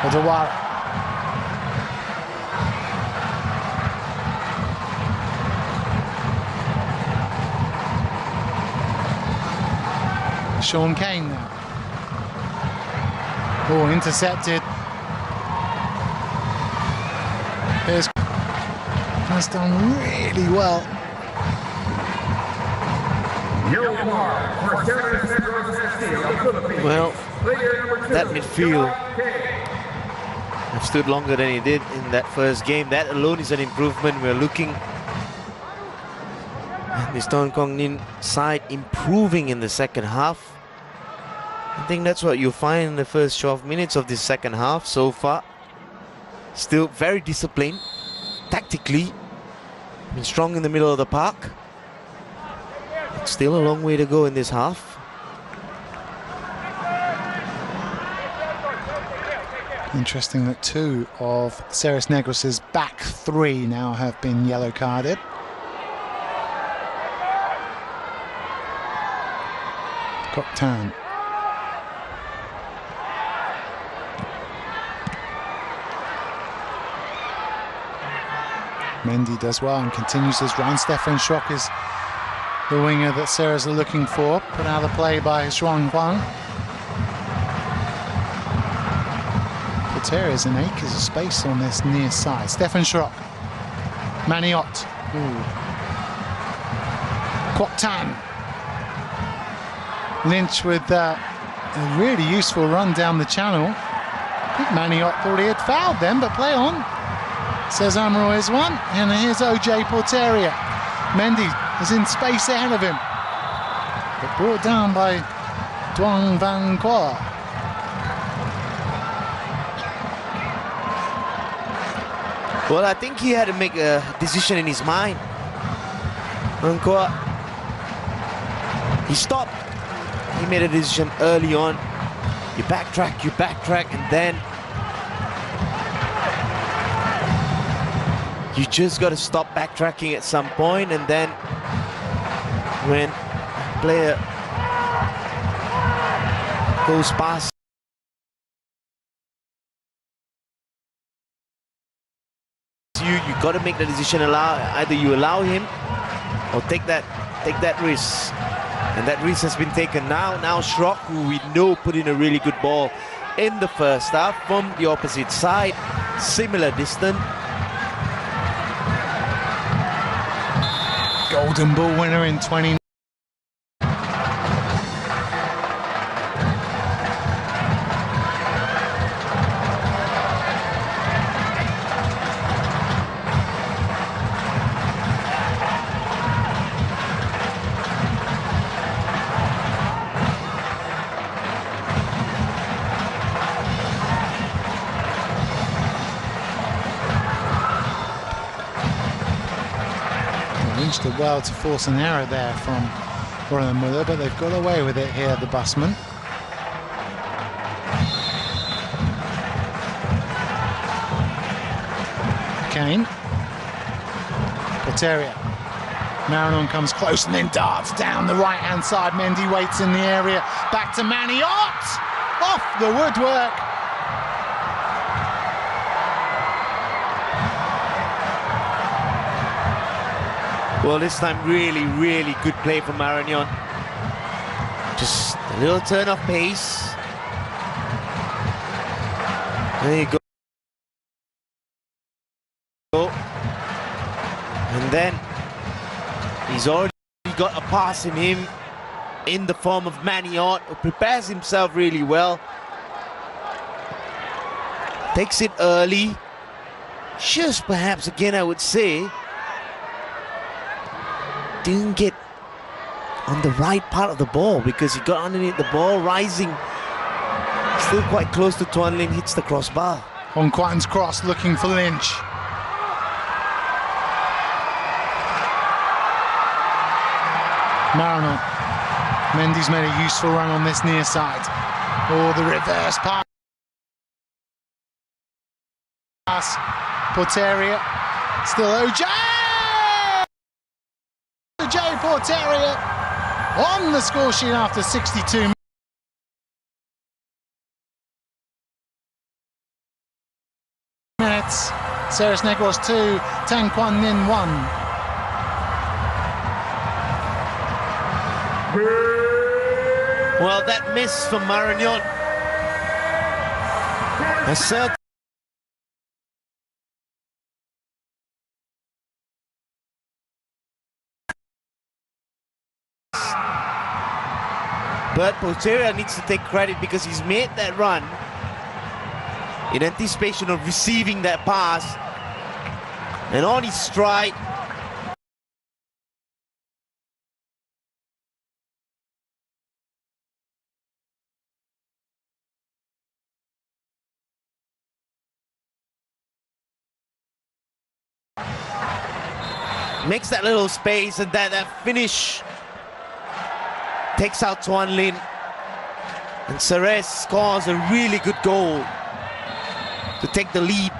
Odawara. Sean Kane now. Oh, intercepted. Here's that's done really well. Well, that midfield have stood longer than he did in that first game. That alone is an improvement. We're looking at this Ton Quang Ninh side improving in the second half. I think that's what you'll find in the first 12 minutes of this second half so far. Still very disciplined, tactically, been strong in the middle of the park. But still a long way to go in this half. Interesting that 2 of Ceres Negros' back 3 now have been yellow carded. Quảng. Mendy does well and continues his run. Stefan Schrock is the winger that Ceres are looking for. Put out of play by Xuan Huang. There is an acres of space on this near side. Stefan Schrock. Maniot. Quảng. Lynch with a really useful run down the channel. I think Maniot thought he had fouled them, but play on. Says Amaral is one, and here's OJ Porteria. Mendy is in space ahead of him, but brought down by Duong Van Qua. Well, I think he had to make a decision in his mind. Van Qua, he stopped. He made a decision early on. You backtrack, and then you just got to stop backtracking at some point, and then when a player goes past you got to make the decision. Either you allow him or take that risk, and that risk has been taken now. Now Schrock, who we know put in a really good ball in the first half from the opposite side, similar distance. Golden Ball winner in 20. Did well to force an error there from Roland Muller, but they've got away with it here, the busman. Kane. Porteria. Marinon comes close and then darts down the right-hand side. Mendy waits in the area. Back to Maniot! Off the woodwork. Well, this time really good play from Marinon. Just a little turn of pace. There you go. And then he's already got a pass in him in the form of Maniot, who prepares himself really well. Takes it early. Just perhaps again, I would say, didn't get on the right part of the ball because he got underneath the ball, rising still quite close to Tuan Linh, hits the crossbar. On Quãng's cross, looking for Lynch. Marinon. Mendy's made a useful run on this near side. Oh, the reverse pass. Porteria. Still OJ! Porteria on the score sheet after 62 minutes. Ceres Negros 2, Ton Quang Ninh 1. Well, that miss from Marinon. A certain but Porteria needs to take credit because he's made that run in anticipation of receiving that pass. And on his stride, makes that little space, and that finish takes out Tuan Lin. And Ceres scores a really good goal to take the lead.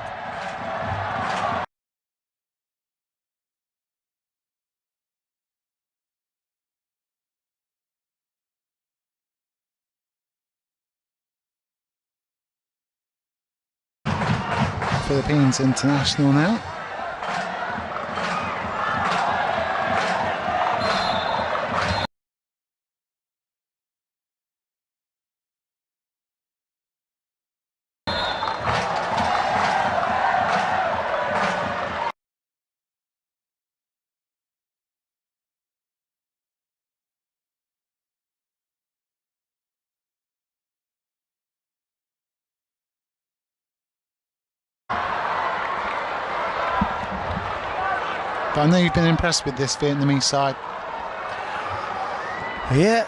Philippines international now. But I know you've been impressed with this Vietnamese side. Yeah.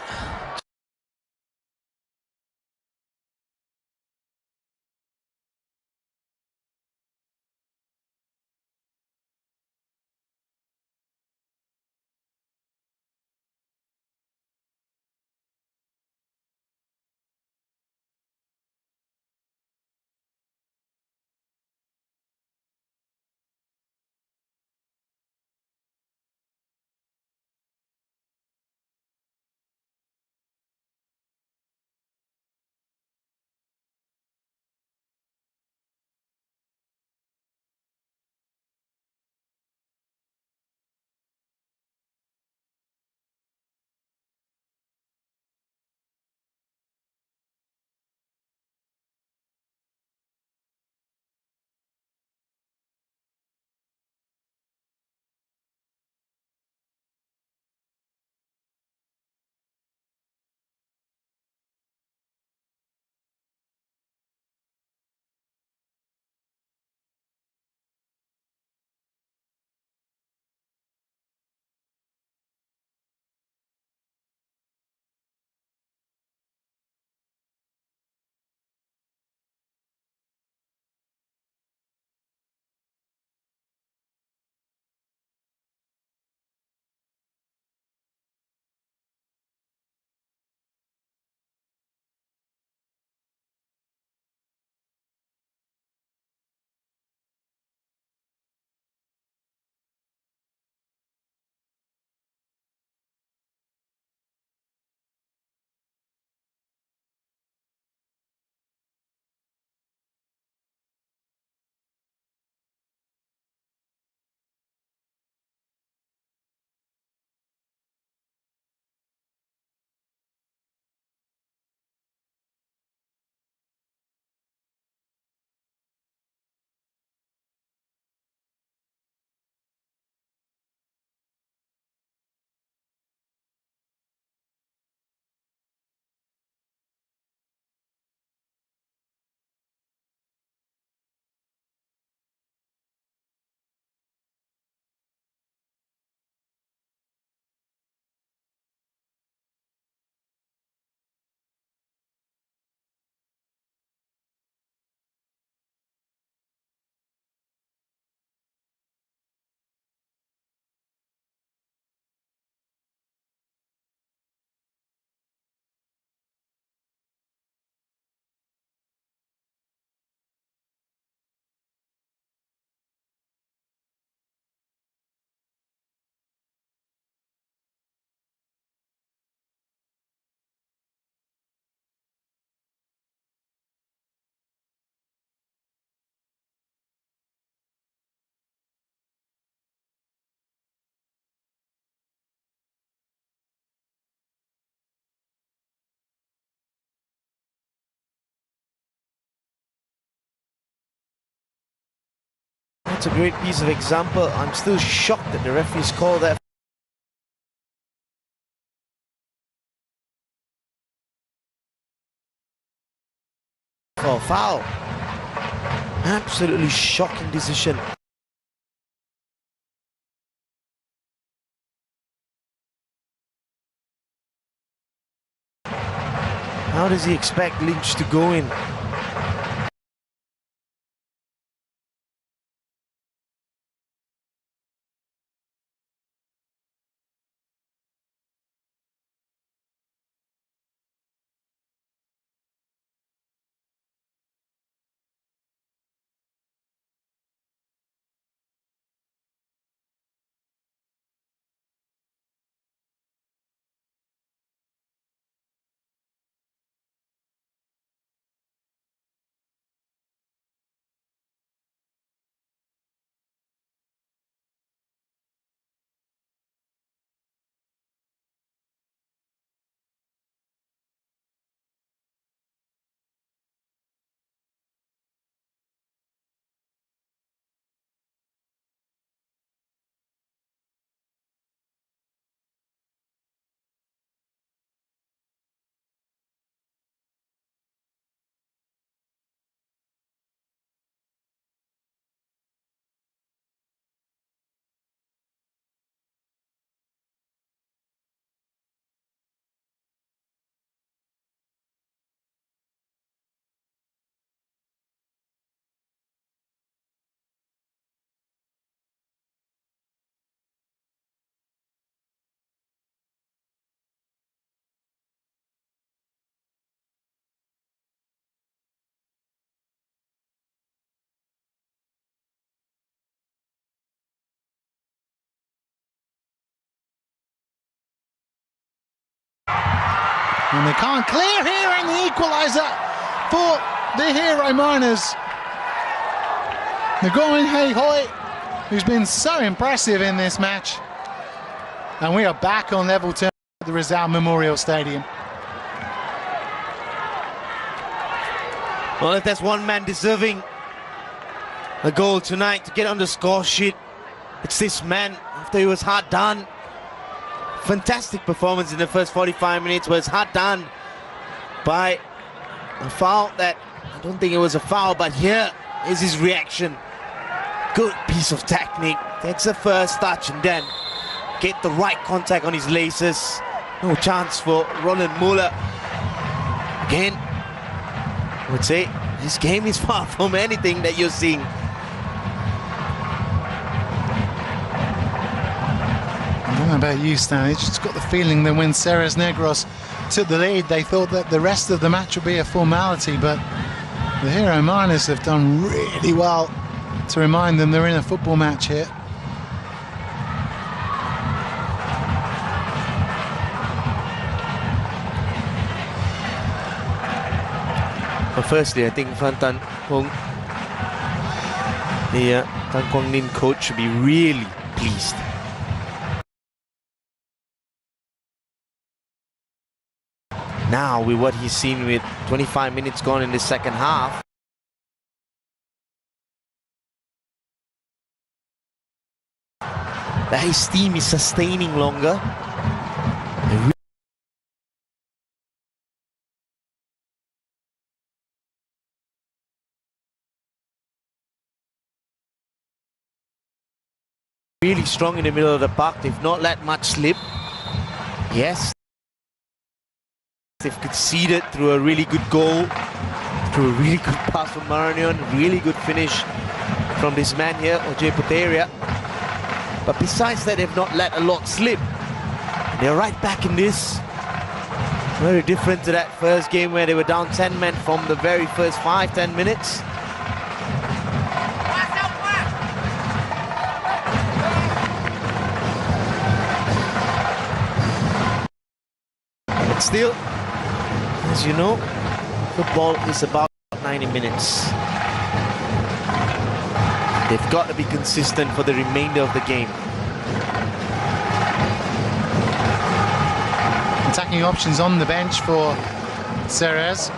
That's a great piece of example. I'm still shocked that the referees called that for a foul. Absolutely shocking decision. How does he expect Lynch to go in? And they can't clear here, and the equaliser for the Hero Miners. Nguyen Hey Hoi, who's been so impressive in this match. And we are back on level terms at the Rizal Memorial Stadium. Well, if there's one man deserving a goal tonight to get on the score sheet, it's this man after he was hard done. Fantastic performance in the first 45 minutes, was hard done by a foul that I don't think it was a foul, but here is his reaction. Good piece of technique. Takes the first touch and then get the right contact on his laces. No chance for Roland Muller. Again, I would say this game is far from anything that you're seeing. I don't know about you, Stan. I just got the feeling that when Ceres Negros took the lead, they thought that the rest of the match would be a formality, but the Hero Miners have done really well to remind them they're in a football match here. But firstly, I think Phan Tan Hong, the Tan Quang Ninh coach, should be really pleased. Now, with what he's seen with 25 minutes gone in the second half, that his team is sustaining longer. Really strong in the middle of the park. They've not let much slip. Yes, they've conceded through a really good goal, through a really good pass from Marignon, really good finish from this man here, Ojay Puteria. But besides that, they've not let a lot slip. They're right back in this. Very different to that first game where they were down 10 men from the very first 5-10 minutes. But still, as you know, football is about 90 minutes. They've got to be consistent for the remainder of the game. Attacking options on the bench for Ceres.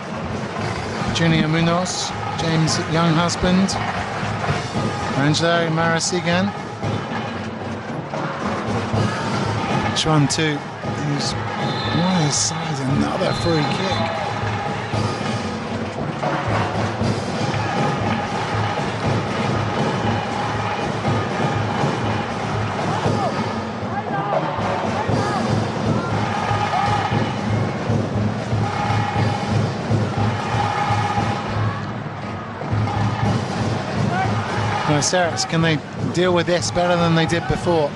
Junior Munoz, James Younghusband, Angelo Marasigan. Chuan Tu, who's on his side, another free kick. Now Ceres, can they deal with this better than they did before?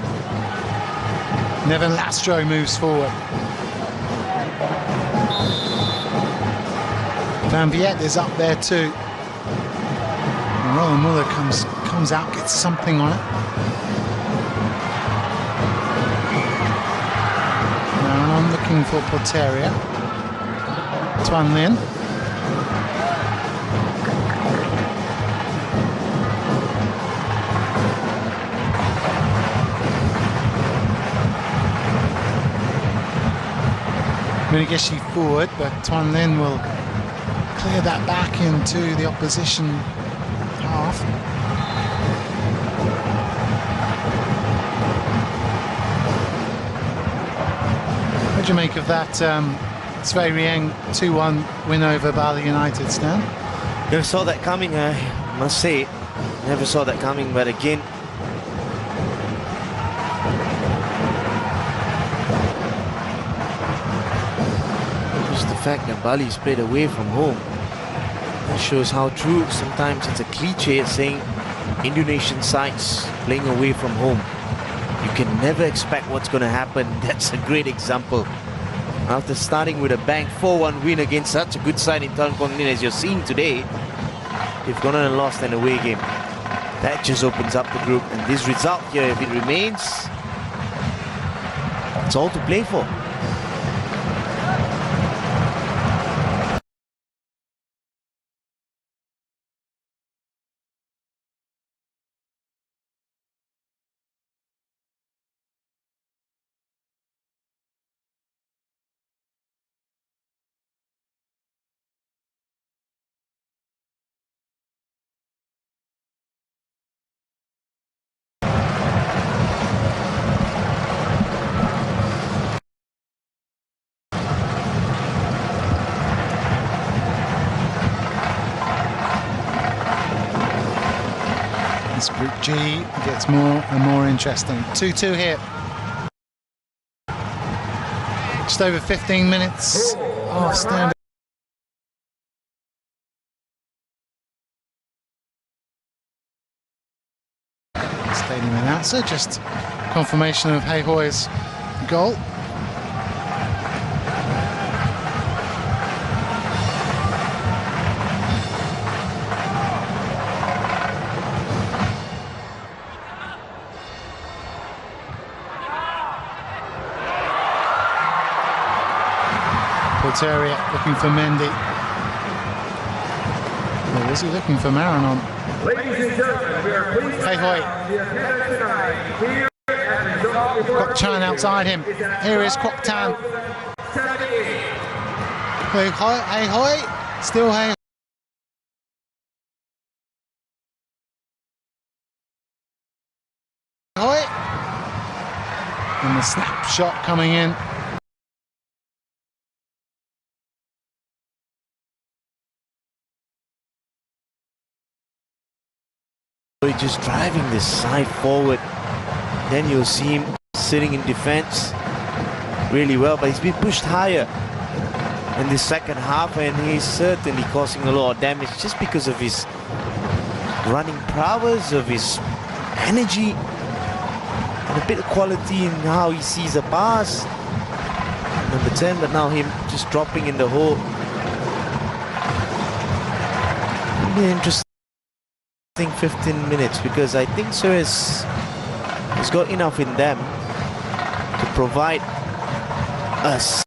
Nevin Lastro moves forward. Van Viet is up there too. And Roland Muller comes out, gets something on it. Now I'm looking for Porteria. Tuan Lin. Munigishi forward, but Tuan Lin will clear that back into the opposition half. What do you make of that Svei Rieng 2-1 win over Bali United, Stan? Never saw that coming, I must say. Never saw that coming, but again, just the fact that Bali's played away from home, that shows how true. Sometimes it's a cliche saying Indonesian sides playing away from home, you can never expect what's going to happen. That's a great example. After starting with a bang 4-1 win against such a good side in Tan Quang Ninh as you're seeing today, they've gone on and lost an away game. That just opens up the group, and this result here, if it remains, it's all to play for. This Group G gets more and more interesting. 2-2 here. Just over 15 minutes of standard. Stadium announcer, just confirmation of Hei Hoi's goal. Porteria looking for Mendy. Or is he looking for Marinon? Ladies and gentlemen, we are pleased to Hei Hoi. the attendance tonight here at the Kwok Chan outside him. Here is Kwok Tan. Hei Hoi, Hei Hoi. Still Hei Hoi. And the snapshot coming in. Just driving this side forward, then you'll see him sitting in defense really well, but he's been pushed higher in the second half, and he's certainly causing a lot of damage just because of his running prowess, of his energy, and a bit of quality in how he sees a pass. Number 10, but now him just dropping in the hole. It'll be interesting 15 minutes, because I think Ceres has got enough in them to provide us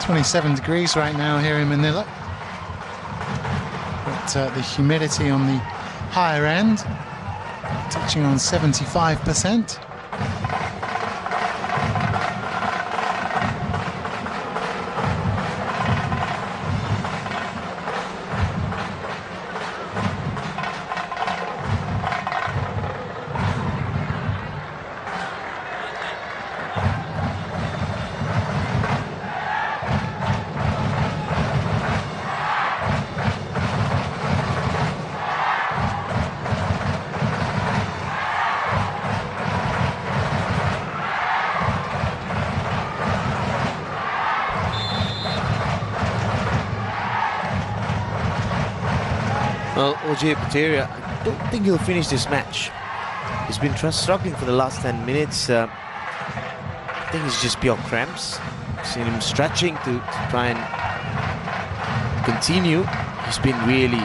27 degrees right now here in Manila. But the humidity on the higher end, touching on 75%. Well, OJ Puteria, I don't think he'll finish this match. He's been struggling for the last 10 minutes. I think it's just pure cramps. Seen him stretching to try and continue. He's been really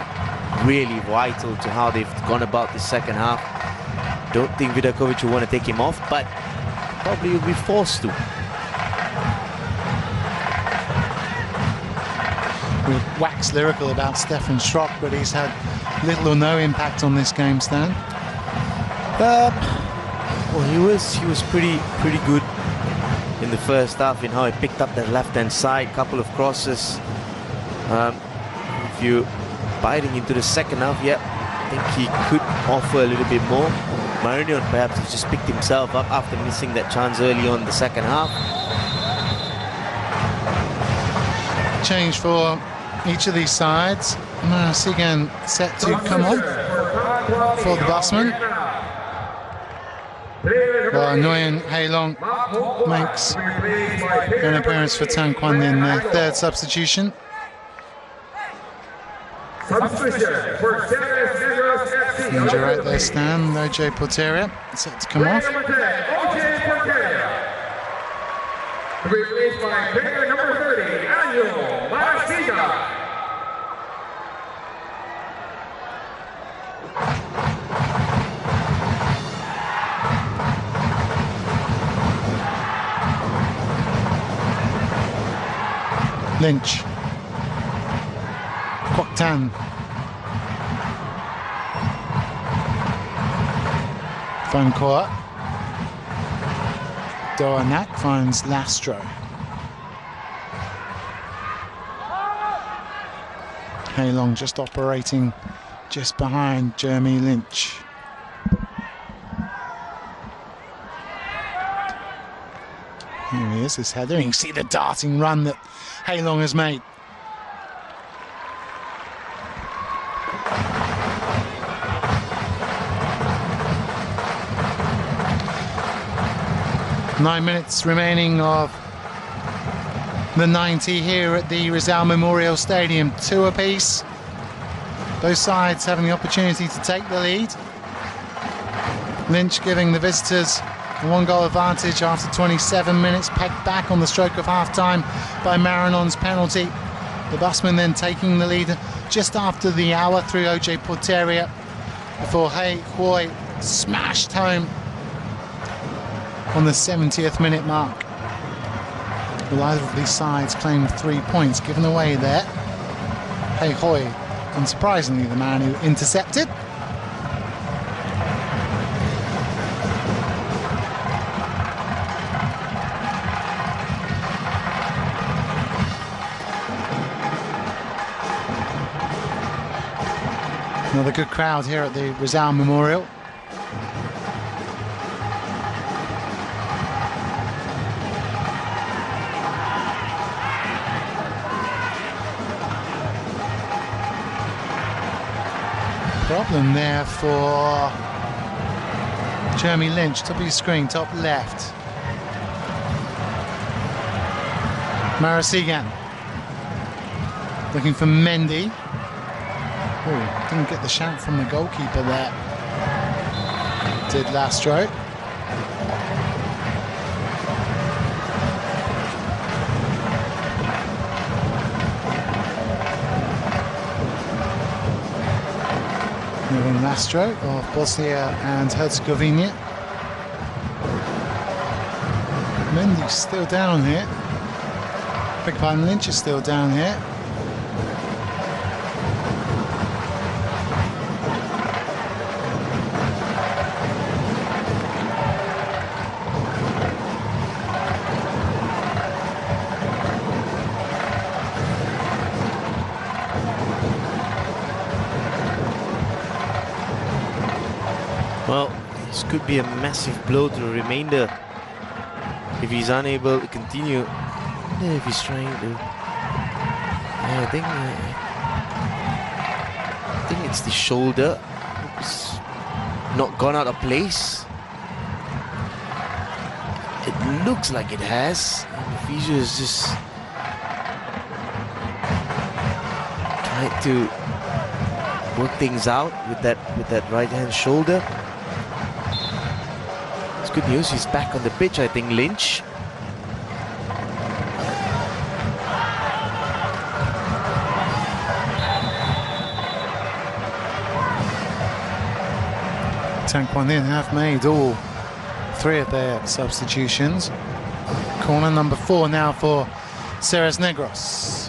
vital to how they've gone about the second half. Don't think Vidakovic will want to take him off, but probably will be forced to. We wax lyrical about Stefan Schrock, but he's had little or no impact on this game, Stan. Well, he was pretty good in the first half in how he picked up that left-hand side, couple of crosses. If you biting into the second half, yeah, I think he could offer a little bit more. Marinion perhaps has just picked himself up after missing that chance early on in the second half. Change for each of these sides. Sigan set to come on for the busman. Well, Nguyen Hailong makes an appearance for Tan Quan Ninh, their third substitution. Substitution for Ceres FC. Injury right there, Stan. OJ Puteria set to come off. OJ Puteria. To be replaced by player number 30, Annual Marasiga. Lynch. Quoc Tan. Phone Koa. Doa Nak finds Lastro. Hailong just operating just behind Jeremy Lynch. Here he is, his header. You can see the darting run that Hailong has made. Nine minutes remaining of the 90 here at the Rizal Memorial Stadium. Two apiece. Both sides having the opportunity to take the lead. Lynch giving the visitors a one-goal advantage after 27 minutes, pegged back on the stroke of half-time by Marinon's penalty. The busman then taking the lead just after the hour through OJ Puteria before Hei Hui smashed home on the 70th minute mark. Will either of these sides claim 3 points given away there? Hei Hui, unsurprisingly, the man who intercepted. Another good crowd here at the Rizal Memorial. Problem there for Jeremy Lynch. Top of your screen, top left. Marasigan looking for Mendy. Oh, didn't get the shout from the goalkeeper there. Did Lastro. Lastro of Bosnia and Herzegovina. Mendy's still down here. Big pardon, Lynch is still down here. Well, this could be a massive blow to the remainder if he's unable to continue. If he's trying to, yeah, I think it's the shoulder. It's not gone out of place. It looks like it has. And the physio is just trying to work things out with that right hand shoulder. It's good news. He's back on the pitch. I think Lynch. Tan Quan Ninh have made all 3 of their substitutions. Corner number 4 now for Ceres Negros.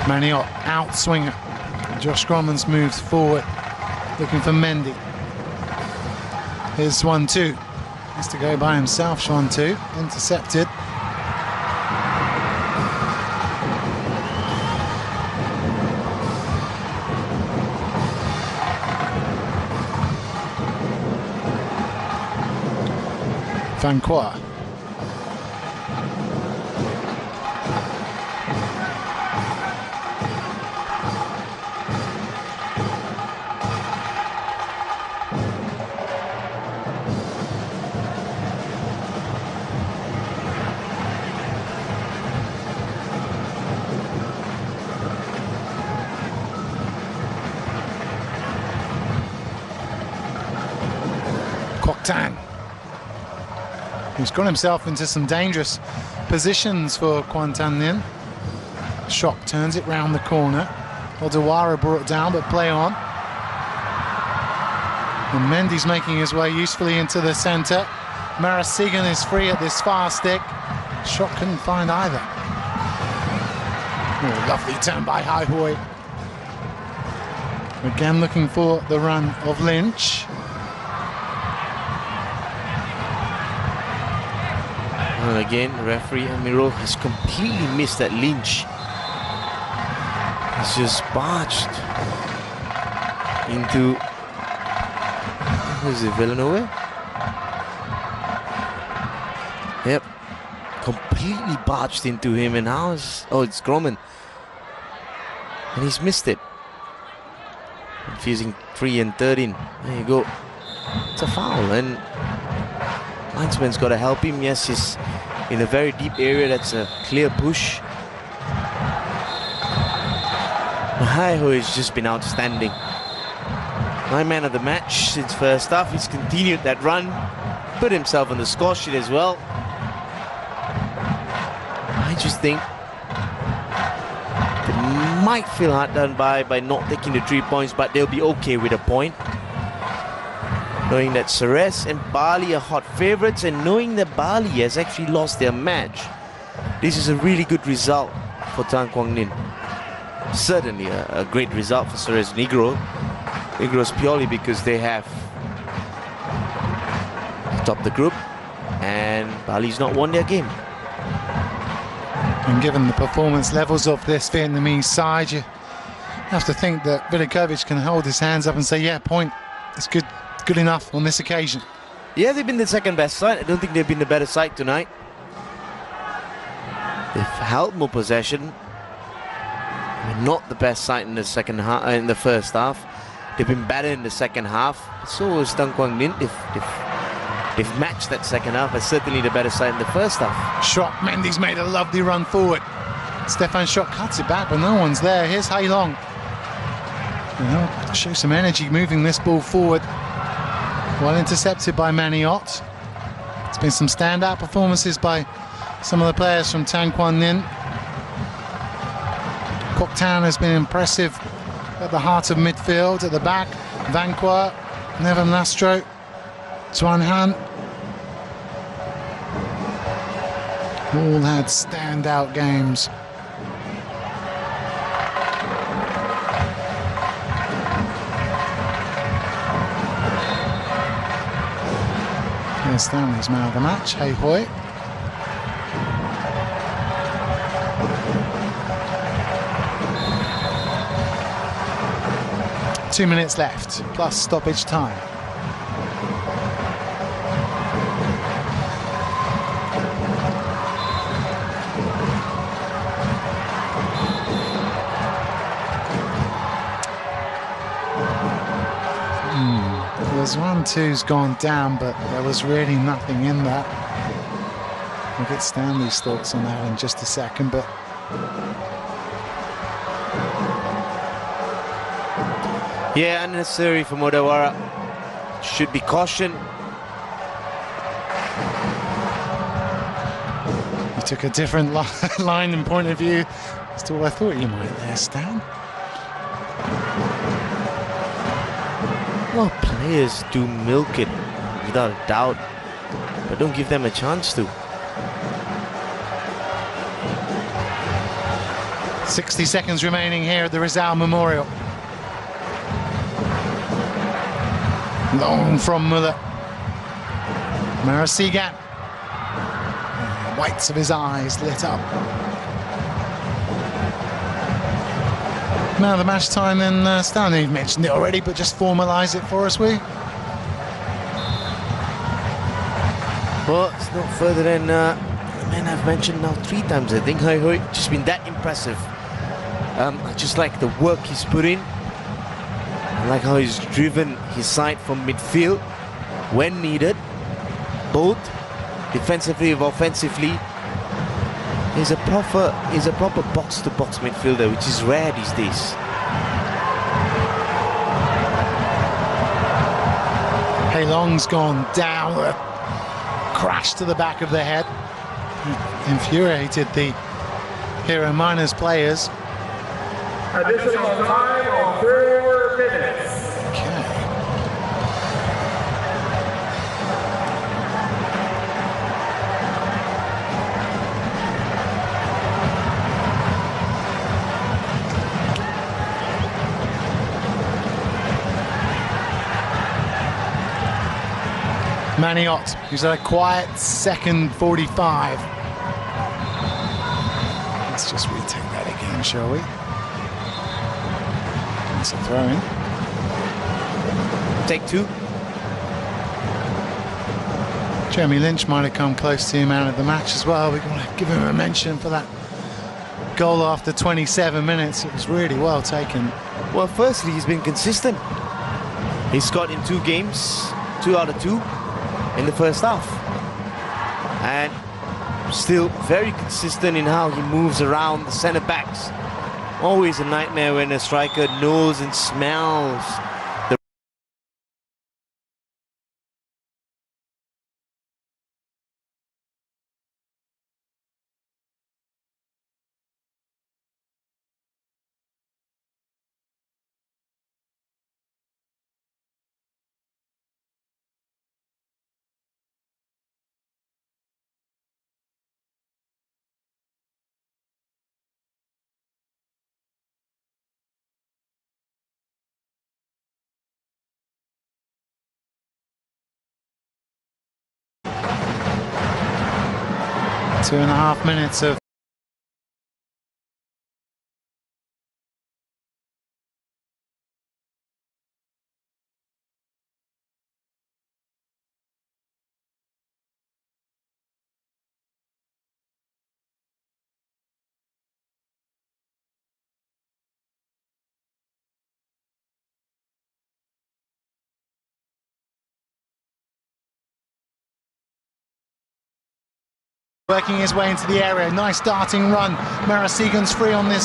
Maniot out swinger. Josh Gromans moves forward, looking for Mendy. Here's 1-2. Has to go by himself, Sean 2. Intercepted. Van Qua. Quảng, who's got himself into some dangerous positions for Quảng Ninh. Shock turns it round the corner. Odawara brought down, but play on. And Mendy's making his way usefully into the centre. Marasigan is free at this far stick. Shock couldn't find either. Oh, lovely turn by Haihui. Again looking for the run of Lynch. Well, again, referee Amiro has completely missed that Lynch. He's just barged into, who is it, Villanova? Yep, completely barged into him, and now it's, oh, it's Groman. And he's missed it. Confusing 3 and 13. There you go. It's a foul, and linesman's got to help him. Yes, he's in a very deep area. That's a clear push. Haihui has just been outstanding. My man of the match since first half. He's continued that run, put himself on the score sheet as well. I just think they might feel hard done by not taking the 3 points, but they'll be okay with a point. Knowing that Ceres and Bali are hot favourites, and knowing that Bali has actually lost their match, this is a really good result for Tan Quan Ninh. Certainly a great result for Ceres Negros purely because they have topped the group and Bali's not won their game. And given the performance levels of this Vietnamese side, you have to think that Vilikovic can hold his hands up and say, yeah, point, it's good enough on this occasion. Yeah, they've been the second best side. I don't think they've been the better side tonight. They've held more possession. They're not the best side in the second half, in the first half. They've been better in the second half. So is Tan Quan Ninh. They've matched that second half, but certainly the better side in the first half. Shock, Mendy's made a lovely run forward. Stefan Shock cuts it back, but no one's there. Here's Hai Long. Show some energy moving this ball forward. Well intercepted by Maniot. It's been some standout performances by some of the players from Tan Quan Ninh. Quảng has been impressive at the heart of midfield. At the back, Vanqua, Neven Lastro, Tuan Han. All had standout games. Here's Stanley's man of the match, Hey Hoy. Two minutes left, plus stoppage time. There's 1-2's gone down, but there was really nothing in that. We'll get Stanley's thoughts on that in just a second, but yeah, unnecessary for Modawara. Should be cautioned. You took a different line and point of view as to what I thought you might there, Stan. Well, players do milk it without a doubt, but don't give them a chance to. 60 seconds remaining here at the Rizal Memorial. Long from Muller. Marasigan. Whites of his eyes lit up. Man of the match time then, Stanley. You've mentioned it already, but just formalise it for us, will you? Well, it's not further than the man I've mentioned now 3 times, I think. Just been that impressive. I just like the work he's put in. I like how he's driven his side from midfield when needed, both defensively and offensively. He's a proper box-to-box midfielder, which is rare these days. Hey Long's gone down, a crash to the back of the head. Infuriated the Hero Miners players. Additional time of 4 minutes. Maniot, who's had a quiet second 45. Let's just retake that again, shall we? That's a throw in. Take 2. Jeremy Lynch might have come close to man of the match as well. We're going to give him a mention for that goal after 27 minutes. It was really well taken. Well, firstly, he's been consistent. He scored in 2 games, 2 out of 2. In the first half, and still very consistent in how he moves around the centre backs. Always a nightmare when a striker knows and smells the Two and a half minutes of working his way into the area. Nice starting run. Marasigan's free on this.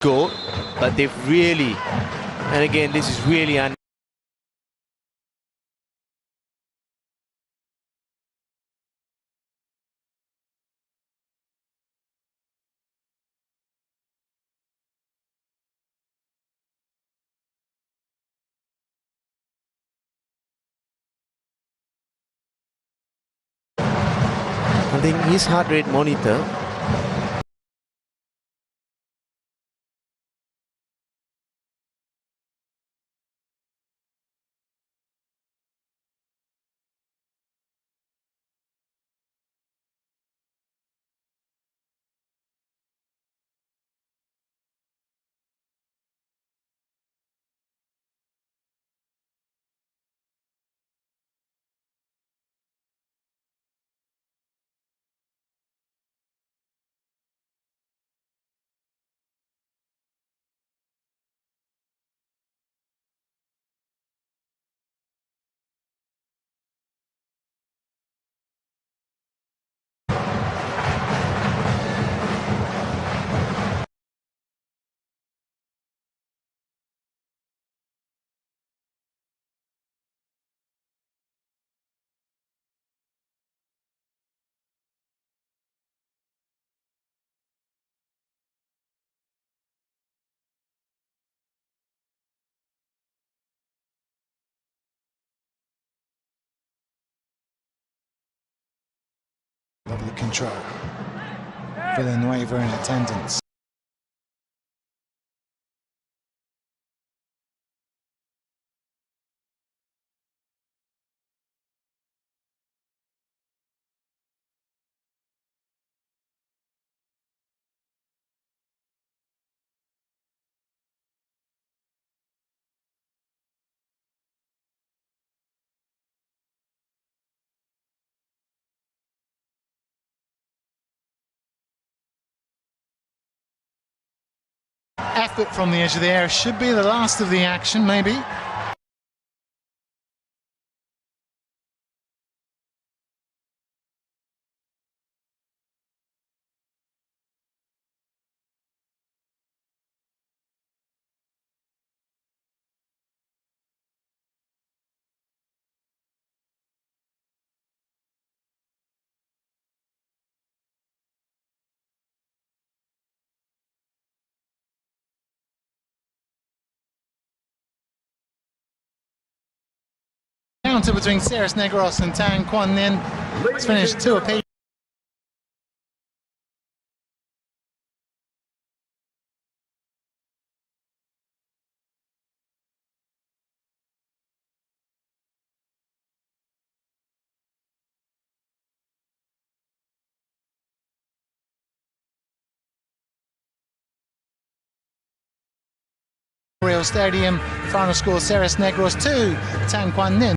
goal, but they've really, and again, this is really I think his heart rate monitor Lovely control. Villanueva in attendance. Effort from the edge of the area should be the last of the action, maybe. Counter between Ceres Negros and Tan Quan Ninh. It's finished 2 apiece. Stadium, final score Ceres Negros 2, Tan Quan Ninh